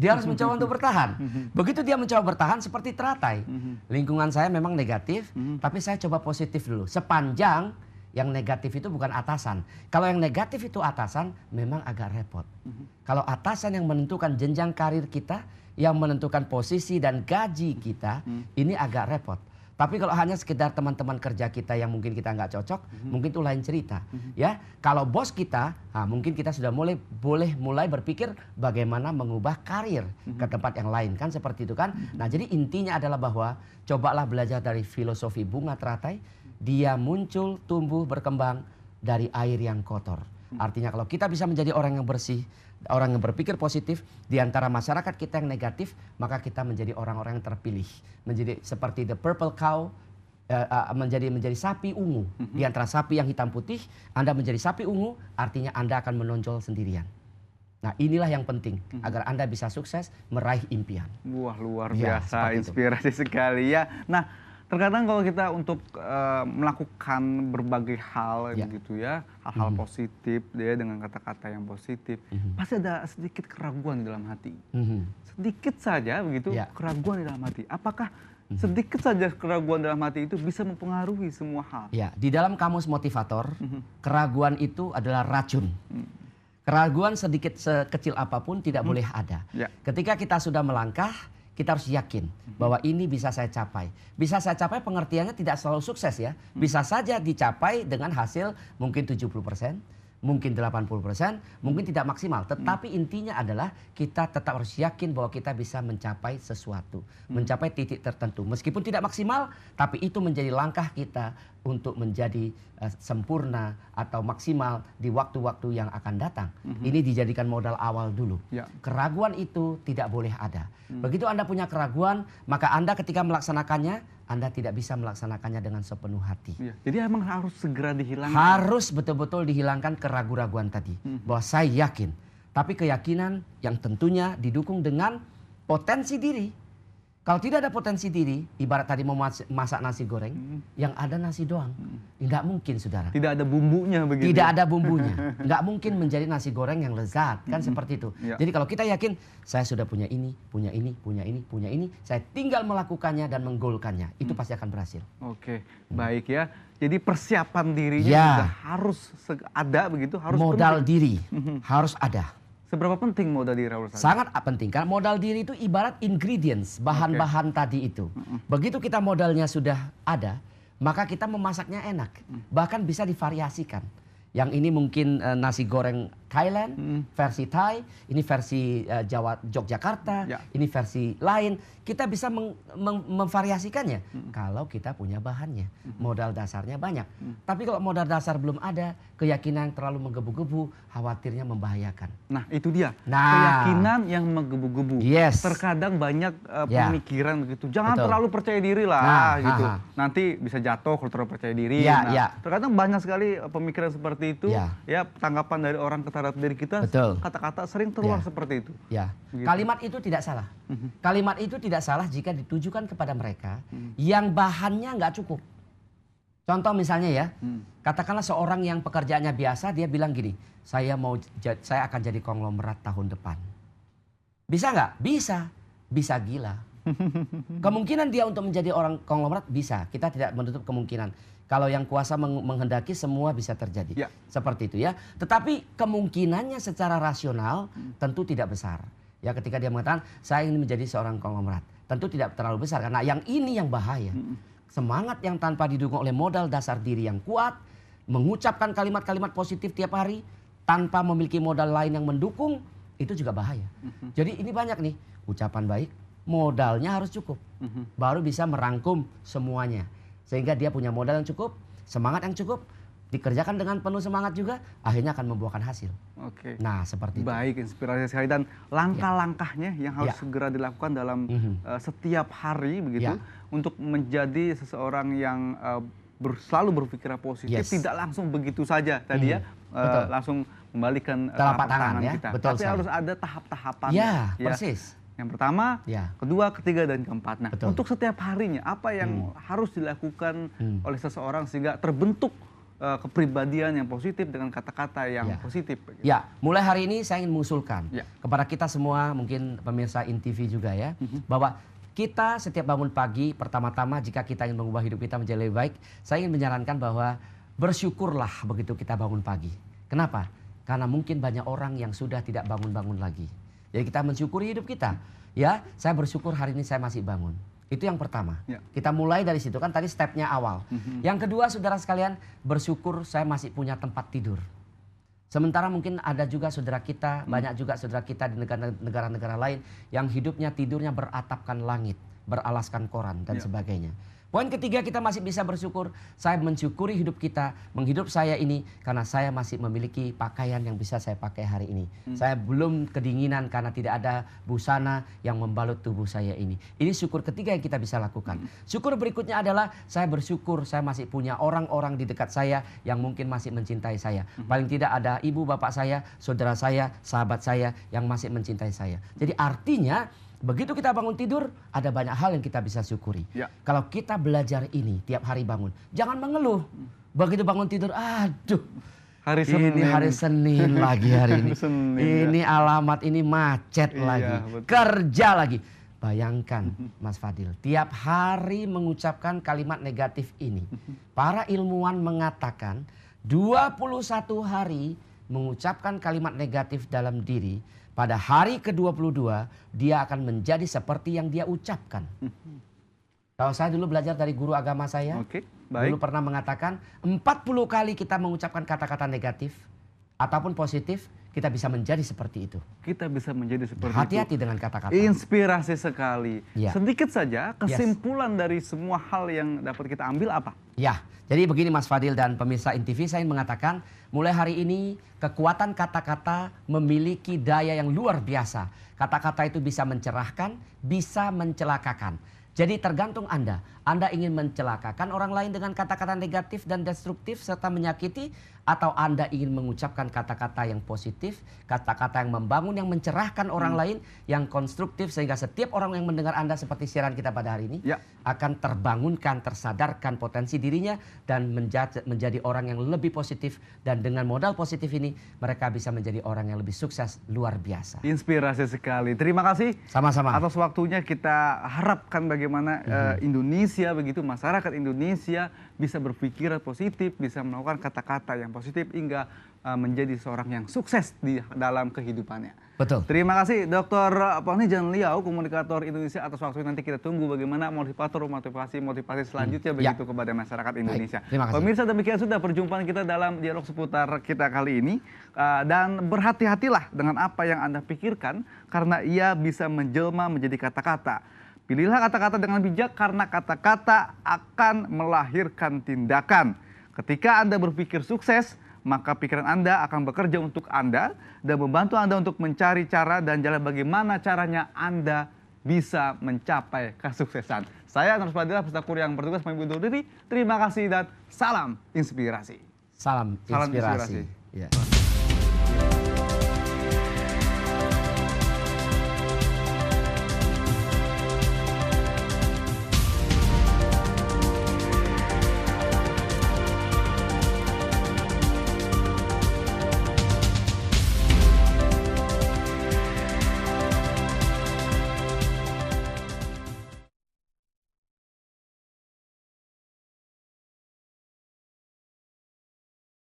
Dia harus mencoba untuk bertahan. Begitu dia mencoba bertahan seperti teratai. Lingkungan saya memang negatif, tapi saya coba positif dulu. Sepanjang yang negatif itu bukan atasan. Kalau yang negatif itu atasan, memang agak repot. Kalau atasan yang menentukan jenjang karir kita, yang menentukan posisi dan gaji kita, ini agak repot. Tapi kalau hanya sekedar teman-teman kerja kita yang mungkin kita nggak cocok, mungkin itu lain cerita. Ya, kalau bos kita, mungkin kita sudah boleh mulai berpikir bagaimana mengubah karir ke tempat yang lain, kan seperti itu kan. Nah, jadi intinya adalah bahwa cobalah belajar dari filosofi bunga teratai. Dia muncul, tumbuh, berkembang dari air yang kotor. Artinya kalau kita bisa menjadi orang yang bersih, orang yang berpikir positif di antara masyarakat kita yang negatif, maka kita menjadi orang-orang yang terpilih. Menjadi seperti the purple cow, menjadi sapi ungu. Di antara sapi yang hitam putih, Anda menjadi sapi ungu, artinya Anda akan menonjol sendirian. Nah, inilah yang penting agar Anda bisa sukses meraih impian. Wah, luar biasa, inspirasi sekali ya. Nah, terkadang kalau kita untuk melakukan berbagai hal gitu ya, hal-hal positif dengan kata-kata yang positif, pasti ada sedikit keraguan di dalam hati. Sedikit saja begitu keraguan di dalam hati. Apakah sedikit saja keraguan dalam hati itu bisa mempengaruhi semua hal? Ya, di dalam kamus motivator, keraguan itu adalah racun. Keraguan sedikit sekecil apapun tidak boleh ada. Ketika kita sudah melangkah, kita harus yakin bahwa ini bisa saya capai. Bisa saya capai pengertiannya tidak selalu sukses ya. Bisa saja dicapai dengan hasil mungkin 70%, mungkin 80%, mungkin tidak maksimal. Tetapi intinya adalah kita tetap harus yakin bahwa kita bisa mencapai sesuatu. Mencapai titik tertentu. Meskipun tidak maksimal, tapi itu menjadi langkah kita untuk menjadi sempurna atau maksimal di waktu-waktu yang akan datang. Ini dijadikan modal awal dulu. Keraguan itu tidak boleh ada. Begitu Anda punya keraguan, maka Anda ketika melaksanakannya, Anda tidak bisa melaksanakannya dengan sepenuh hati. Jadi emang harus segera dihilangkan. Harus betul-betul dihilangkan keraguan-raguan tadi. Bahwa saya yakin. Tapi keyakinan yang tentunya didukung dengan potensi diri. Kalau tidak ada potensi diri, ibarat tadi mau masak nasi goreng, yang ada nasi doang. Nggak mungkin, saudara. Tidak ada bumbunya begitu. Tidak ada bumbunya. Nggak mungkin menjadi nasi goreng yang lezat, kan seperti itu. Jadi kalau kita yakin, saya sudah punya ini, punya ini, punya ini, punya ini, saya tinggal melakukannya dan menggolkannya, itu pasti akan berhasil. Oke, baik ya. Jadi persiapan dirinya juga harus ada begitu, harus modal diri harus ada. Seberapa penting modal diri, Raul? Sangat penting, karena modal diri itu ibarat ingredients, bahan-bahan tadi itu. Begitu kita modalnya sudah ada, maka kita memasaknya enak. Bahkan bisa divariasikan. Yang ini mungkin nasi goreng Thailand, versi Thai, ini versi Jawa Yogyakarta, Ya. ini versi lain. Kita bisa memvariasikannya kalau kita punya bahannya, modal dasarnya banyak. Tapi kalau modal dasar belum ada, keyakinan terlalu menggebu-gebu, khawatirnya membahayakan. Nah, itu dia. Nah. Keyakinan yang menggebu-gebu. Yes. Terkadang banyak Ya. pemikiran begitu. Jangan Betul. terlalu percaya diri lah Nah, gitu. aha. Nanti bisa jatuh kalau terlalu percaya diri. Ya, Nah, ya. terkadang banyak sekali pemikiran seperti itu. Ya. Ya, tanggapan dari orang terhadap diri kita, Betul. kata-kata sering keluar Ya. seperti itu. Ya, Begitu. kalimat itu tidak salah. Kalimat itu tidak salah jika ditujukan kepada mereka yang bahannya nggak cukup. Contoh misalnya ya, katakanlah seorang yang pekerjaannya biasa, dia bilang gini, saya akan jadi konglomerat tahun depan. Bisa nggak? Bisa, bisa gila. Kemungkinan dia untuk menjadi orang konglomerat bisa, kita tidak menutup kemungkinan. Kalau yang kuasa menghendaki semua bisa terjadi. Ya. Seperti itu ya. Tetapi kemungkinannya secara rasional tentu tidak besar. Ya ketika dia mengatakan saya ingin menjadi seorang konglomerat. Tentu tidak terlalu besar karena yang ini yang bahaya. Semangat yang tanpa didukung oleh modal dasar diri yang kuat, mengucapkan kalimat-kalimat positif tiap hari tanpa memiliki modal lain yang mendukung, itu juga bahaya. Jadi ini banyak nih ucapan baik, modalnya harus cukup. Baru bisa merangkum semuanya. Sehingga dia punya modal yang cukup, semangat yang cukup, dikerjakan dengan penuh semangat juga, akhirnya akan membuahkan hasil. Oke. Nah seperti itu. Baik, inspirasi sekali dan langkah-langkahnya yang harus Ya. segera dilakukan dalam setiap hari begitu Ya. untuk menjadi seseorang yang selalu berpikir positif, Yes. tidak langsung begitu saja tadi ya Betul. langsung membalikan Telapak tangan ya, kita. betul Tapi sekali. harus ada tahap-tahapannya. Ya, persis. Yang pertama, Ya. kedua, ketiga, dan keempat. Nah, Betul. untuk setiap harinya apa yang harus dilakukan oleh seseorang sehingga terbentuk kepribadian yang positif dengan kata-kata yang Ya. positif? Begitu. Ya, mulai hari ini saya ingin mengusulkan Ya. kepada kita semua, mungkin pemirsa INTV juga ya, bahwa kita setiap bangun pagi, pertama-tama jika kita ingin mengubah hidup kita menjadi lebih baik, saya ingin menyarankan bahwa bersyukurlah begitu kita bangun pagi. Kenapa? Karena mungkin banyak orang yang sudah tidak bangun-bangun lagi. Jadi kita mensyukuri hidup kita. Ya, saya bersyukur hari ini saya masih bangun. Itu yang pertama. Ya. Kita mulai dari situ kan tadi stepnya awal. Yang kedua saudara sekalian, bersyukur saya masih punya tempat tidur. Sementara mungkin ada juga saudara kita, banyak juga saudara kita di negara-negara lain yang hidupnya tidurnya beratapkan langit, beralaskan koran dan sebagainya. Poin ketiga kita masih bisa bersyukur, saya mensyukuri hidup kita, menghidup saya ini karena saya masih memiliki pakaian yang bisa saya pakai hari ini. Saya belum kedinginan karena tidak ada busana yang membalut tubuh saya ini. Ini syukur ketiga yang kita bisa lakukan. Syukur berikutnya adalah saya bersyukur saya masih punya orang-orang di dekat saya yang mungkin masih mencintai saya. Paling tidak ada ibu bapak saya, saudara saya, sahabat saya yang masih mencintai saya. Jadi artinya begitu kita bangun tidur, ada banyak hal yang kita bisa syukuri. Ya. Kalau kita belajar ini tiap hari bangun, jangan mengeluh. Begitu bangun tidur, aduh, Hari ini Senin. hari Senin lagi hari ini. Senin, Ini alamat ini macet Iya, lagi, betul. kerja lagi. Bayangkan Mas Fadil, tiap hari mengucapkan kalimat negatif ini. Para ilmuwan mengatakan 21 hari mengucapkan kalimat negatif dalam diri. Pada hari ke-22 dia akan menjadi seperti yang dia ucapkan. Kalau saya dulu belajar dari guru agama saya, Oke, baik. dulu pernah mengatakan 40 kali kita mengucapkan kata-kata negatif ataupun positif, kita bisa menjadi seperti itu. Kita bisa menjadi seperti Hati-hati itu. dengan kata-kata. Inspirasi sekali. Ya. Sedikit saja kesimpulan dari semua hal yang dapat kita ambil apa? Ya, jadi begini Mas Fadil dan pemirsa INTV, saya ingin mengatakan mulai hari ini kekuatan kata-kata memiliki daya yang luar biasa. Kata-kata itu bisa mencerahkan, bisa mencelakakan. Jadi tergantung Anda. Anda ingin mencelakakan orang lain dengan kata-kata negatif dan destruktif serta menyakiti, atau Anda ingin mengucapkan kata-kata yang positif, kata-kata yang membangun, yang mencerahkan orang lain, yang konstruktif sehingga setiap orang yang mendengar Anda seperti siaran kita pada hari ini Ya. akan terbangunkan, tersadarkan potensi dirinya dan menjadi orang yang lebih positif, dan dengan modal positif ini mereka bisa menjadi orang yang lebih sukses luar biasa. Inspirasi sekali. Terima kasih Sama-sama. atas waktunya. Kita harapkan bagaimana Indonesia begitu, masyarakat Indonesia bisa berpikiran positif, bisa melakukan kata-kata yang pikiran positif hingga menjadi seorang yang sukses di dalam kehidupannya. Betul. Terima kasih Dr. Poni Jan Liao, komunikator Indonesia, atas waktu nanti kita tunggu bagaimana motivasi selanjutnya begitu kepada masyarakat Indonesia. Terima kasih. Pemirsa, demikian sudah perjumpaan kita dalam dialog seputar kita kali ini. Dan berhati-hatilah dengan apa yang Anda pikirkan karena ia bisa menjelma menjadi kata-kata. Pilihlah kata-kata dengan bijak karena kata-kata akan melahirkan tindakan. Ketika Anda berpikir sukses, maka pikiran Anda akan bekerja untuk Anda dan membantu Anda untuk mencari cara dan jalan bagaimana caranya Anda bisa mencapai kesuksesan. Saya Nur Fadilah, peserta kur yang bertugas undur diri. Terima kasih dan salam inspirasi. Salam inspirasi. Salam inspirasi. Ya.